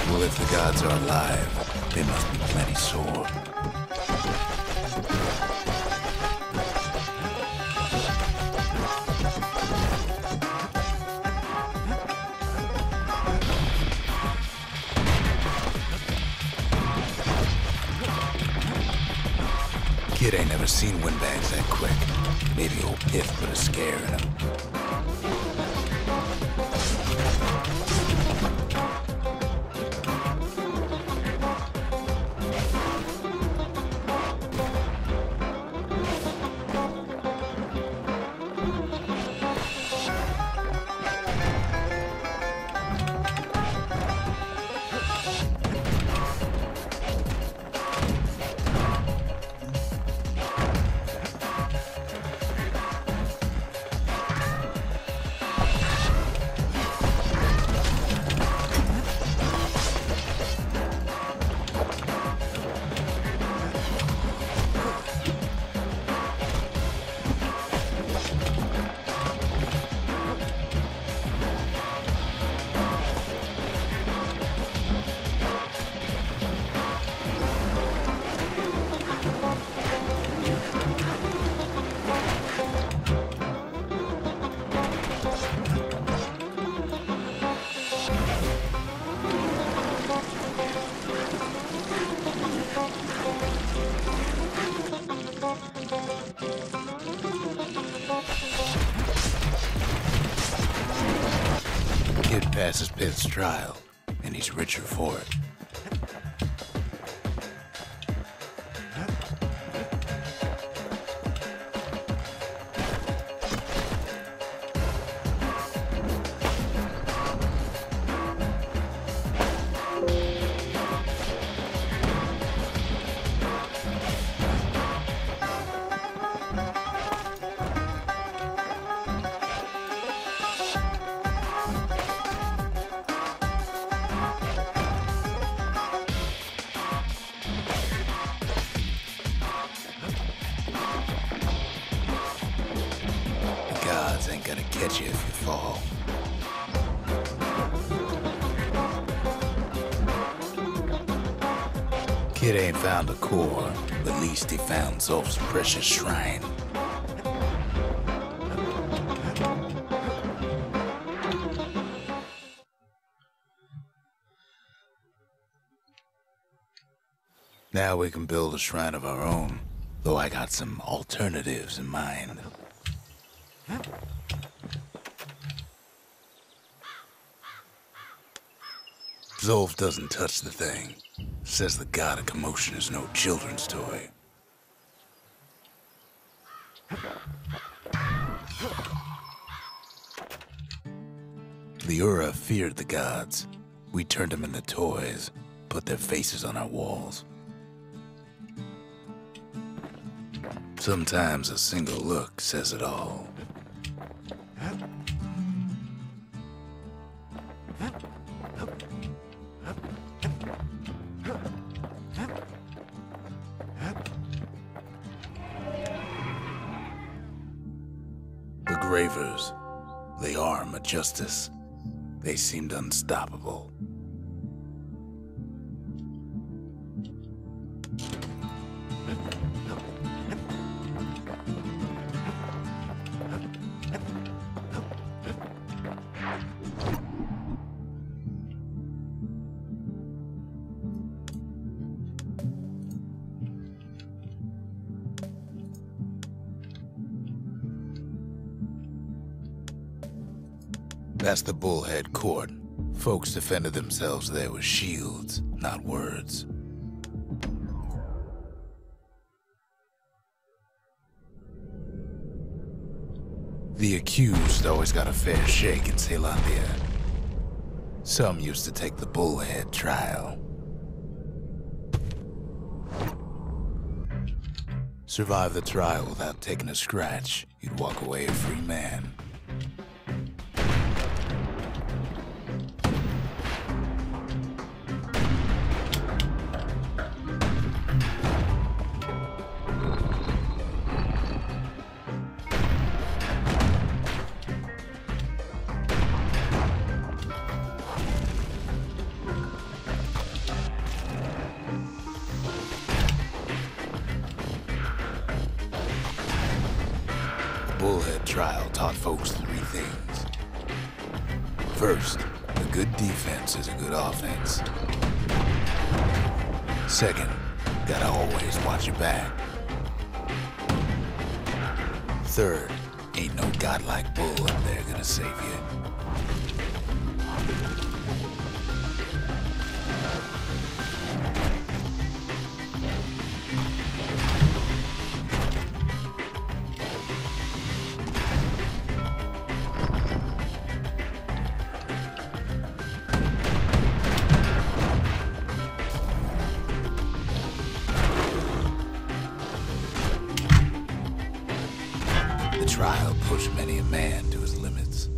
S2: Well, if the gods are alive, they must be plenty sore. Kid ain't never seen windbags that quick. Maybe old Pith put a scare in him. Kid passes Pith's trial, and he's richer for it. Ain't gonna catch you if you fall. Kid ain't found a core, but at least he found Zulf's precious shrine. Now we can build a shrine of our own, though I got some alternatives in mind. Zolf doesn't touch the thing. Says the god of commotion is no children's toy. The Ura feared the gods. We turned them into toys, put their faces on our walls. Sometimes a single look says it all. The Gravers, the arm of justice. They seemed unstoppable. That's the Bullhead Court. Folks defended themselves there with shields, not words. The accused always got a fair shake in Celandia. Some used to take the Bullhead trial. Survive the trial without taking a scratch, you'd walk away a free man. Bullhead trial taught folks three things. First, a good defense is a good offense. Second, gotta always watch your back. Third, ain't no godlike bull up there gonna save you. The trial pushed many a man to his limits.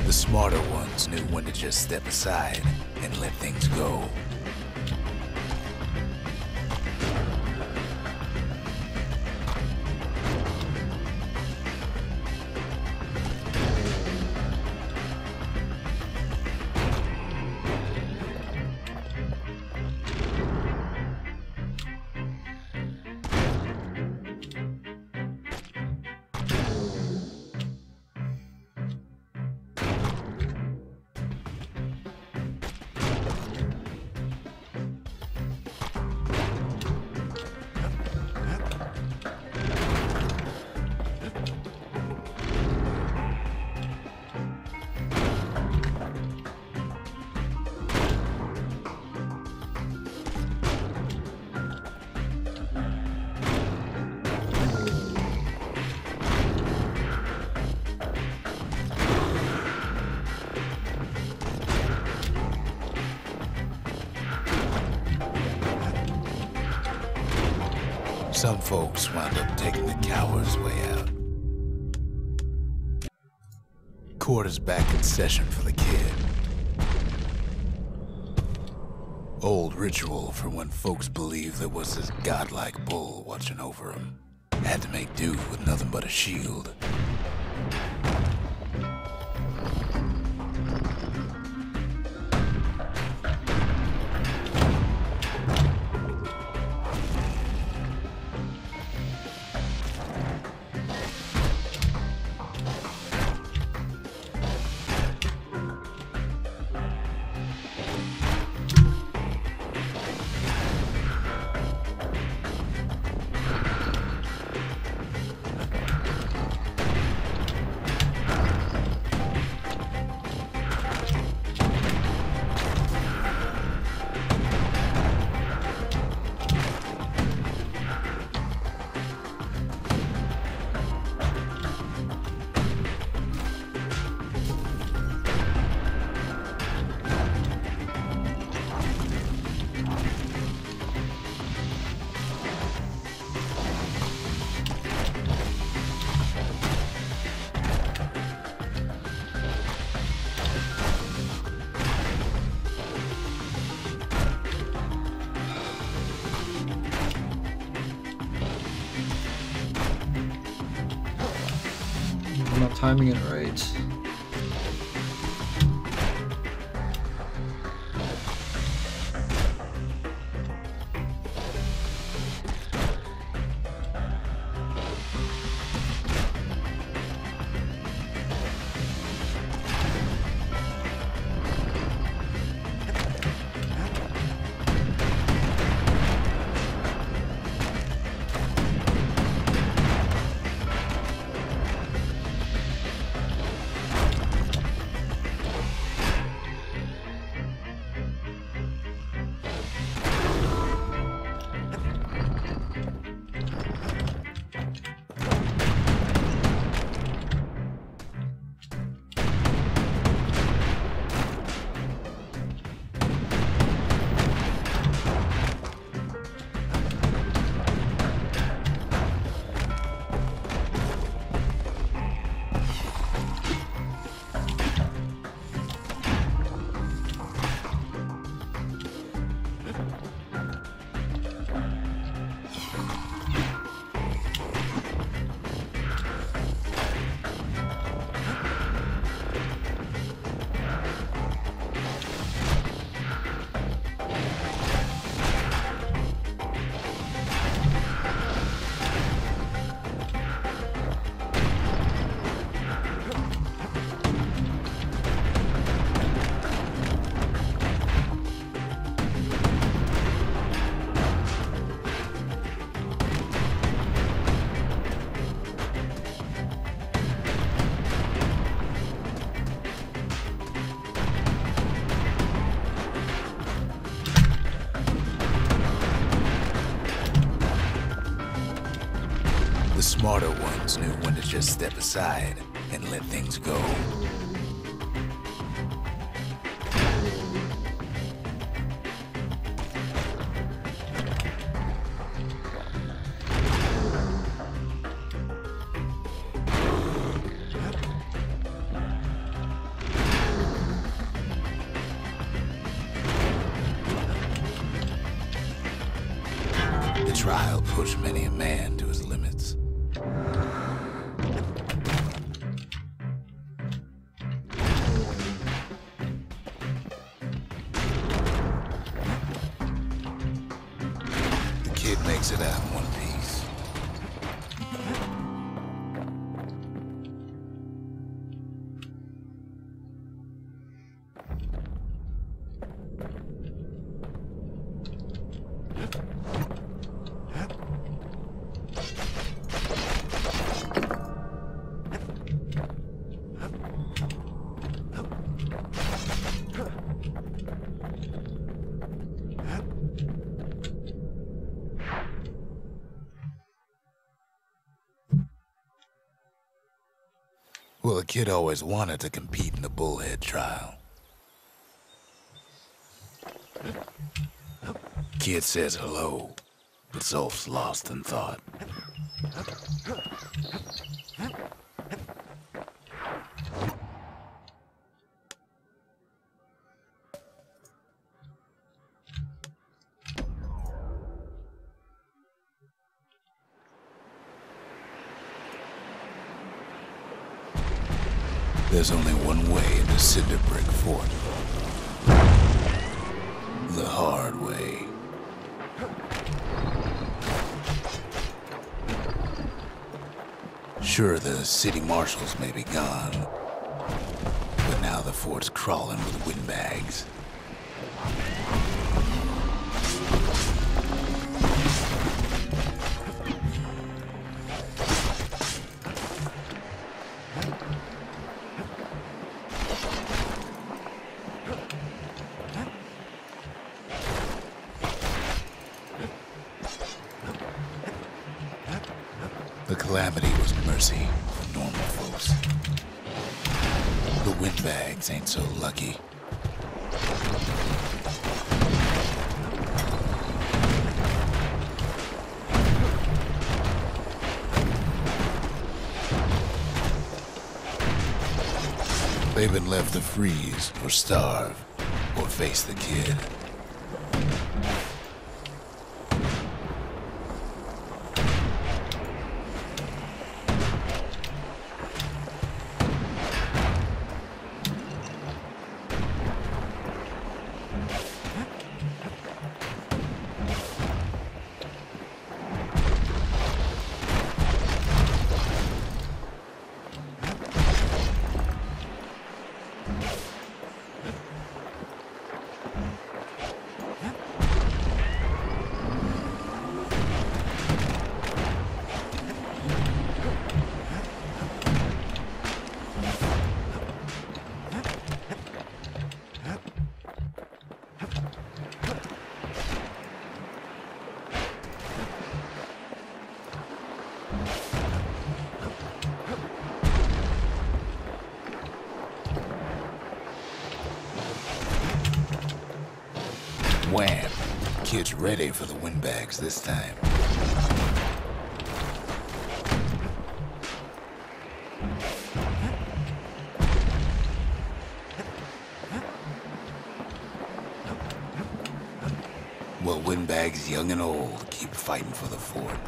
S2: The smarter ones knew when to just step aside and let things go. Some folks wound up taking the coward's way out. Court is back in session for the kid. Old ritual for when folks believed there was this godlike bull watching over him. Had to make do with nothing but a shield.
S3: I'm not timing it right. The smarter ones knew when to just step aside and let things go. The trial pushed many a man to his limits. The kid makes it out in one piece. Well, the kid always wanted to compete in the bullhead trial. Kid says hello,
S2: but Zolf's lost in thought. There's only one way into Cinderbrick Fort. The hard way. Sure, the city marshals may be gone, but now the fort's crawling with windbags. The calamity was mercy for normal folks. The windbags ain't so lucky. They've been left to freeze or starve or face the kid. Wham! Kid's ready for the windbags this time. Well, windbags young and old keep fighting for the fort.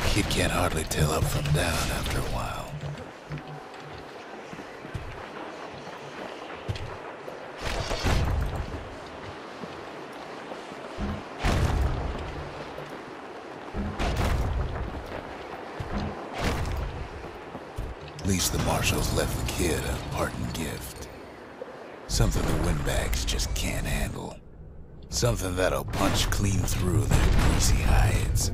S2: Kid can't hardly tell up from down after a while. At least the marshals left the kid a parting gift. Something the windbags just can't handle. Something that'll punch clean through their greasy hides.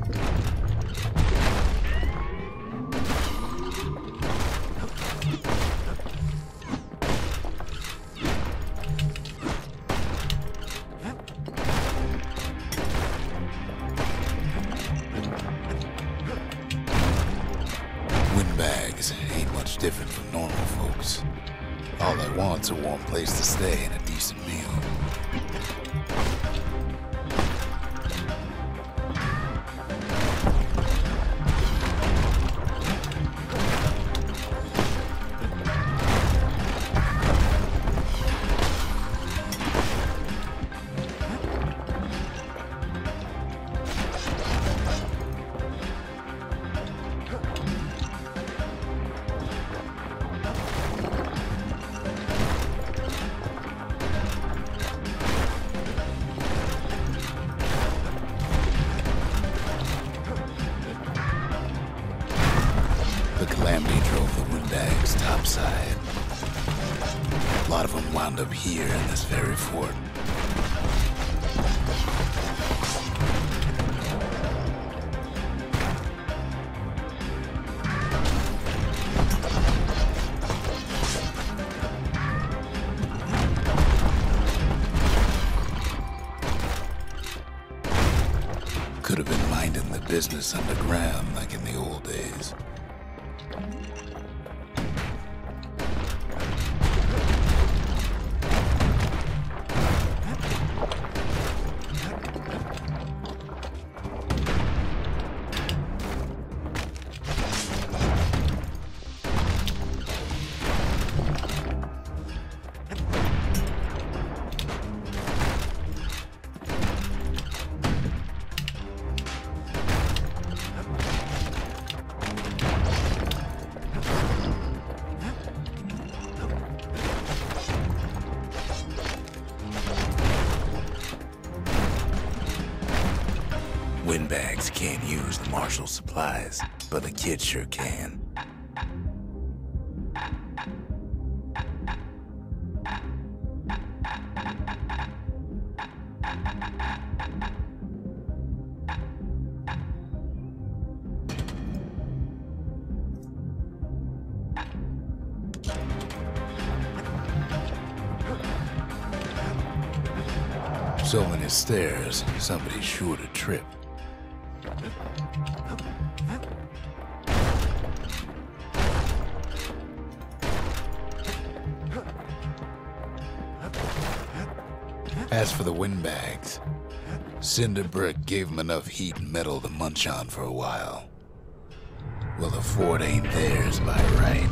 S2: Windbags ain't much different from normal folks. All they want's a warm place to stay and a decent meal. The calamity drove the windbags topside. A lot of them wound up here in this very fort. Could have been minding the business underground like in the old days. windbags can't use the marshal's supplies, but the kid sure can. So many stairs, somebody's sure to trip. As for the windbags, Cinder Brick gave them enough heat and metal to munch on for a while. Well, the fort ain't theirs by right.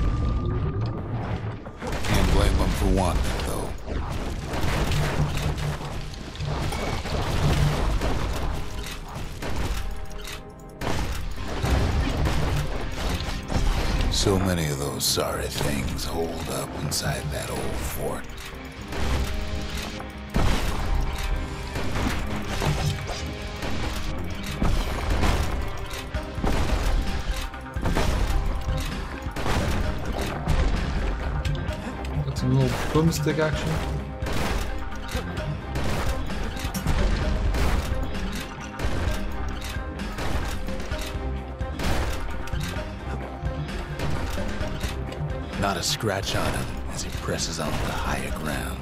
S2: Can't blame them for wanting it, though. So many of those sorry things holed up inside that old fort.
S3: Got some little boomstick action.
S2: Not a scratch on him as he presses on the higher ground.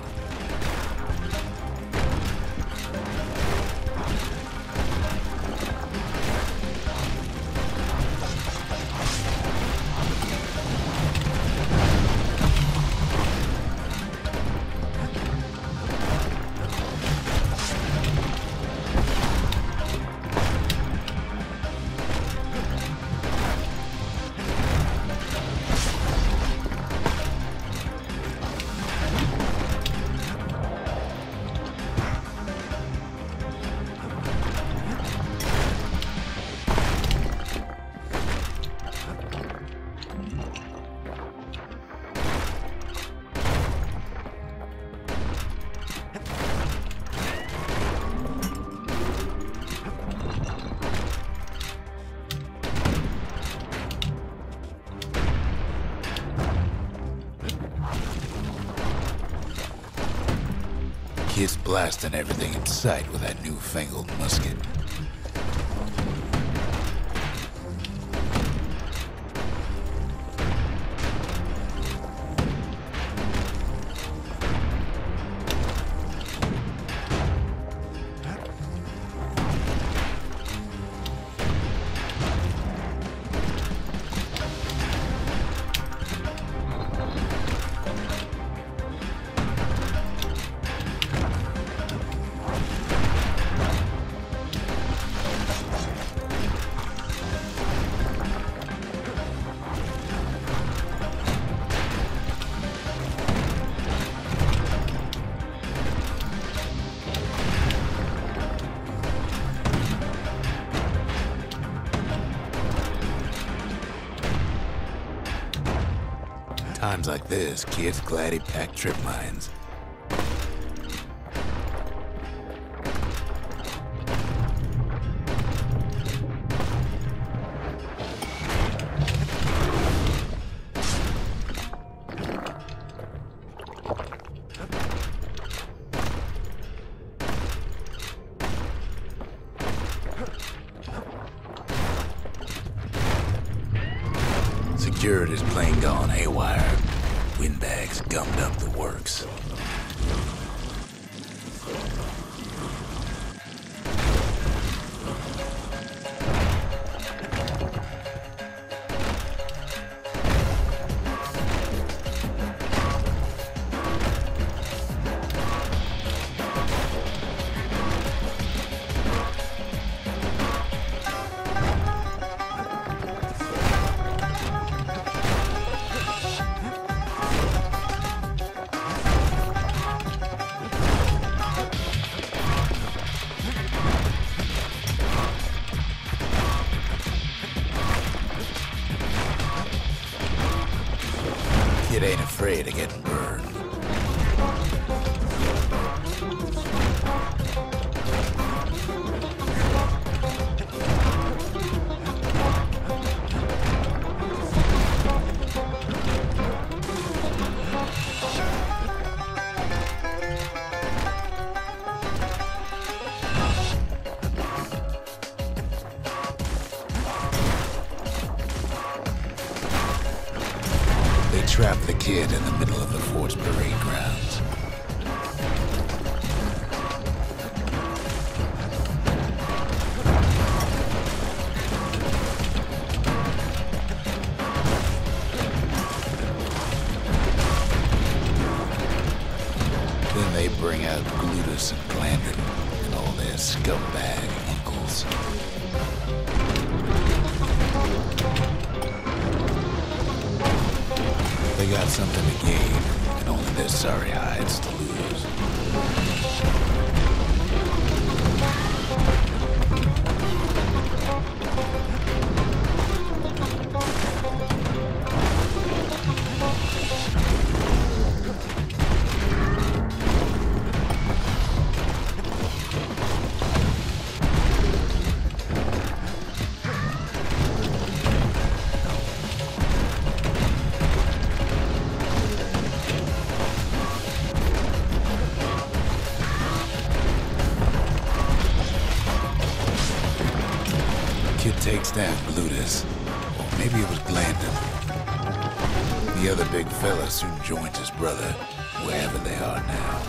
S2: Kid's blasting everything in sight with that newfangled musket. Times like this, kid's glad he packed trip mines. Security's plane gone haywire. Windbags gummed up the works. Kid ain't afraid of getting burned. kid in the middle of the fort's parade grounds. Then they bring out Glutus and Glandon and all their scumbag uncles. They got something to gain, and only their sorry hides to lose. Kid takes down Glutus, or maybe it was Glandon. The other big fella soon joins his brother, wherever they are now.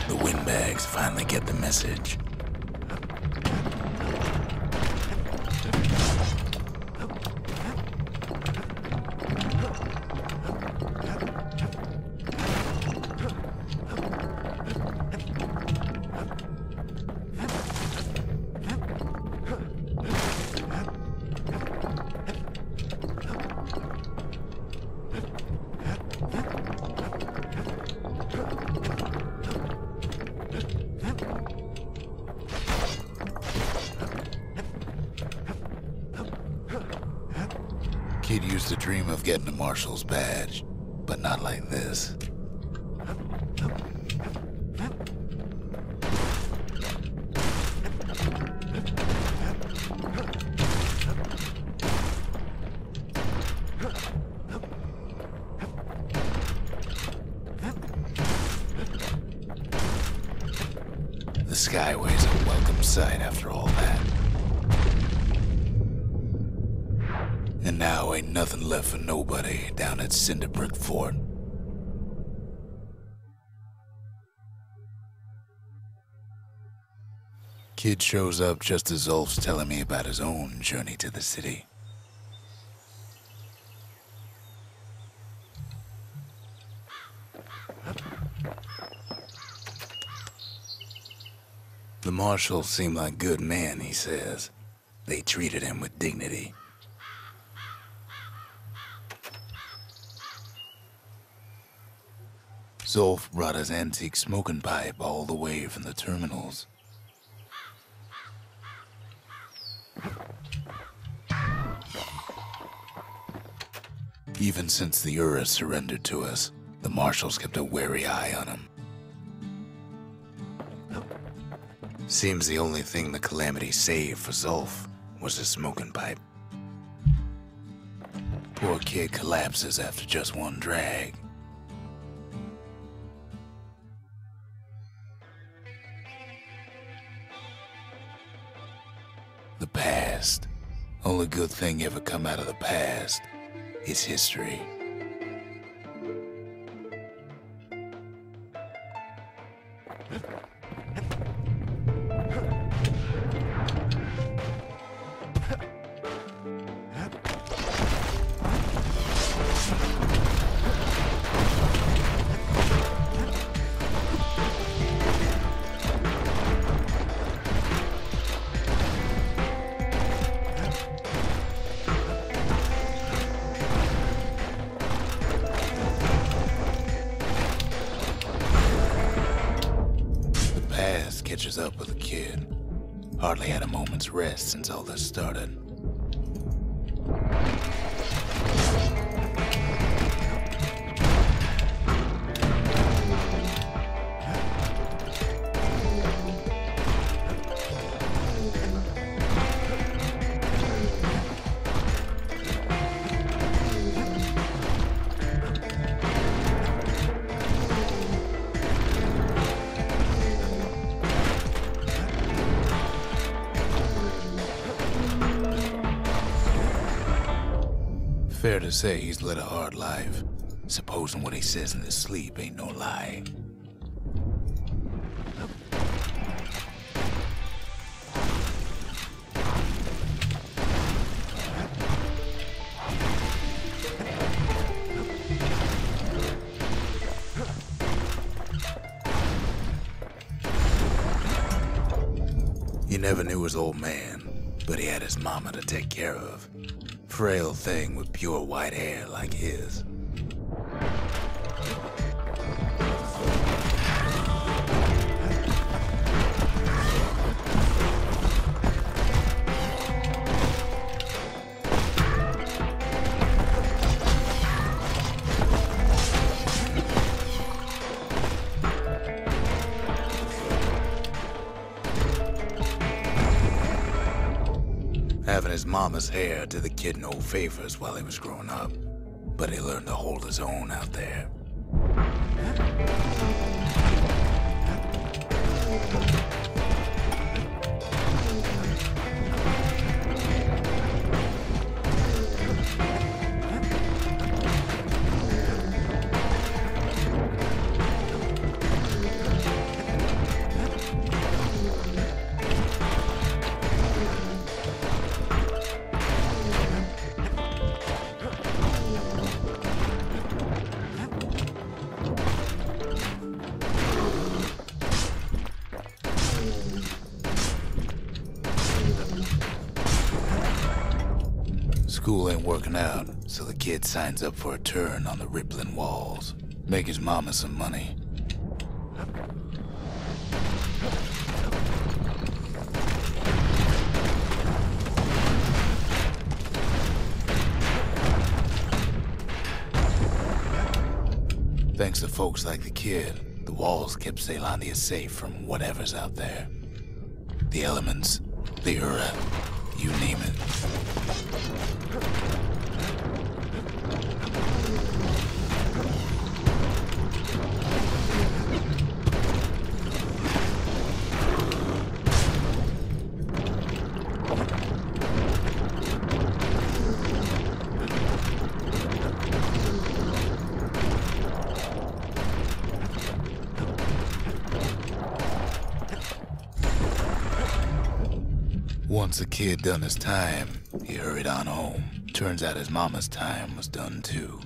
S2: The windbags finally get the message. Kid used to dream of getting a marshal's badge, but not like this. The Skyway's a welcome sight after all that. And now ain't nothing left for nobody down at Cinderbrick Fort. Kid shows up just as Zulf's telling me about his own journey to the city. The marshals seem like good men, he says. They treated him with dignity. Zulf brought his antique smoking pipe all the way from the terminals. Even since the Ura surrendered to us, the marshals kept a wary eye on him. Seems the only thing the Calamity saved for Zulf was his smoking pipe. Poor kid collapses after just one drag. The past. Only good thing ever come out of the past is history. Catches up with the kid. Hardly had a moment's rest since all this started. fair to say he's led a hard life, supposing what he says in his sleep ain't no lie. You never knew his old man, but he had his mama to take care of. Frail thing with pure white hair like his. Having his mama's hair did the kid no favors while he was growing up, but he learned to hold his own out there. School ain't working out, so the kid signs up for a turn on the rippling walls. Make his mama some money. Thanks to folks like the kid, the walls kept Ceylondia safe from whatever's out there. The elements, the Ura, you name it. Once the kid done his time, he hurried on home. Turns out his mama's time was done too.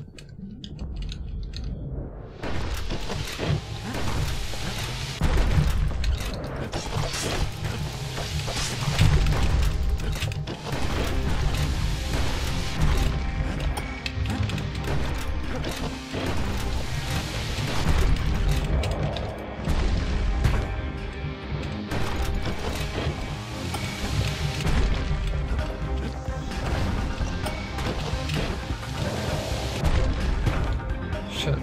S3: Shit.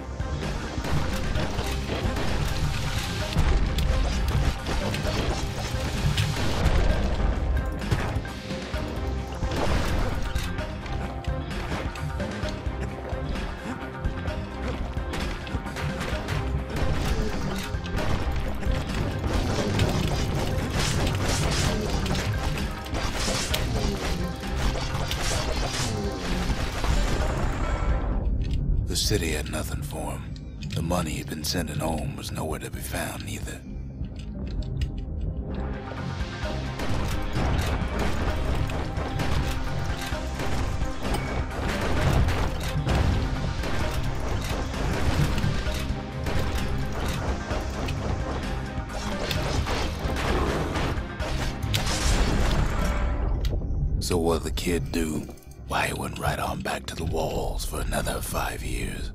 S2: The city had nothing for him. The money he'd been sending home was nowhere to be found either. So what'd the kid do? Why, he went right on back to the walls for another 5 years.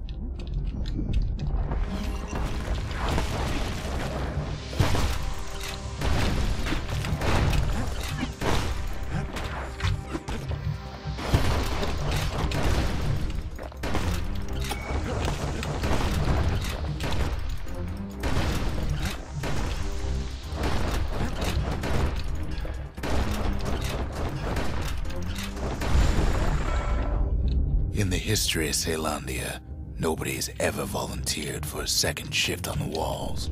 S2: In the history of Ceylondia, nobody has ever volunteered for a second shift on the walls.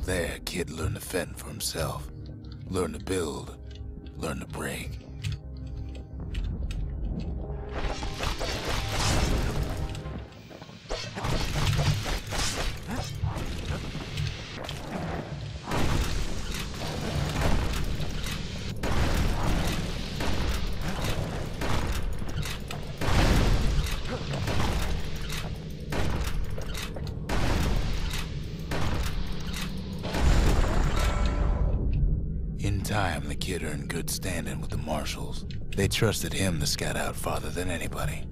S2: There, Kid learned to fend for himself. Learn to build. Learn to break. In time, the kid earned good standing with the marshals. They trusted him to scout out farther than anybody.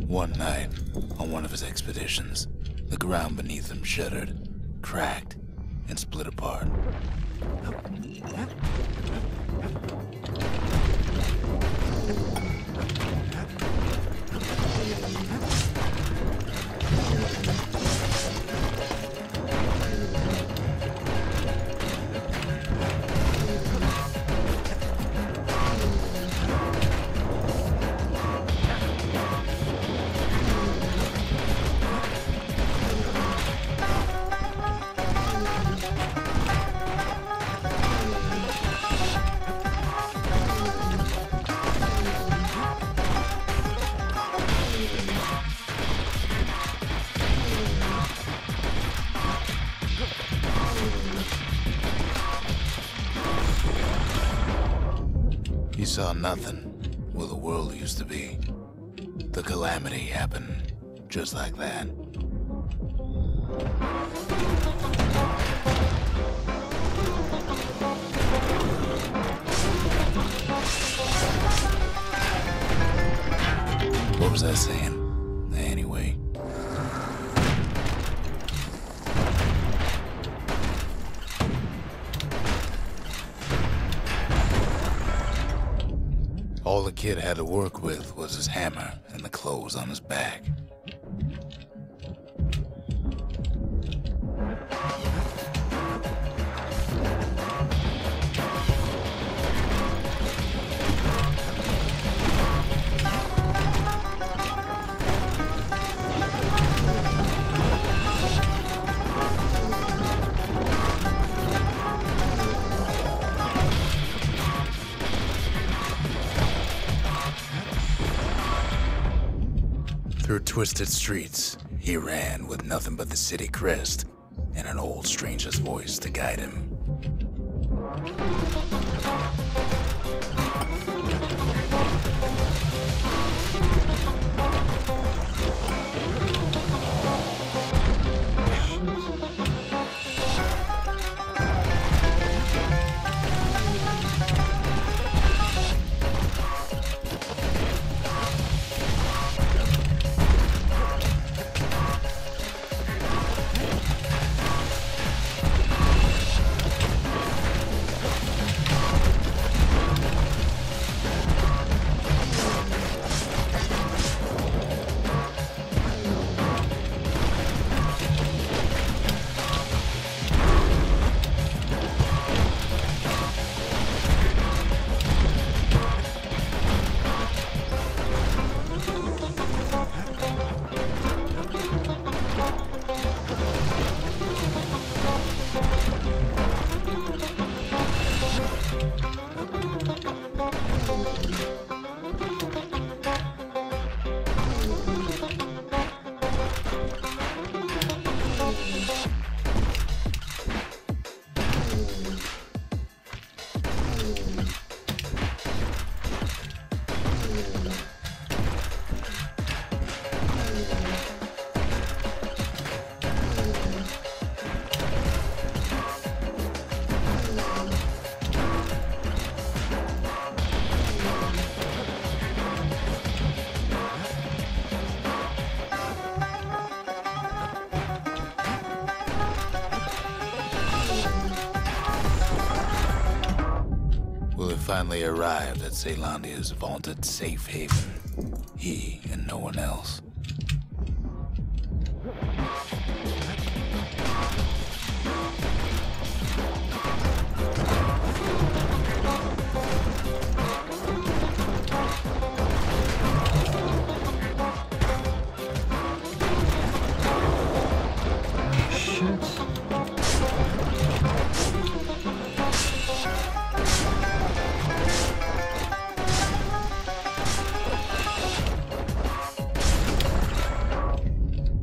S2: One night, on one of his expeditions, the ground beneath him shuddered, cracked, and split apart. He saw nothing where the world used to be. The calamity happened just like that. What was I saying? Anyway. All the kid had to work with was his hammer and the clothes on his back. Through twisted streets, he ran with nothing but the city crest and an old stranger's voice to guide him. finally arrived at Caelandia's vaunted safe haven. He and no one else.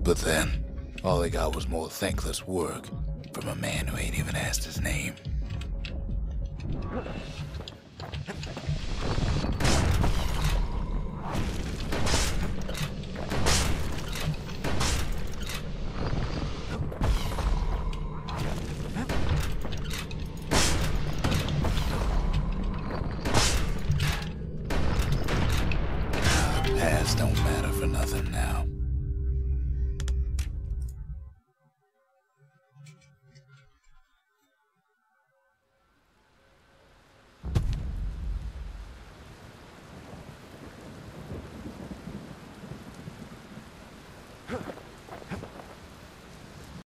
S2: But then, all they got was more thankless work from a man who ain't even asked his name. The past don't matter for nothing now.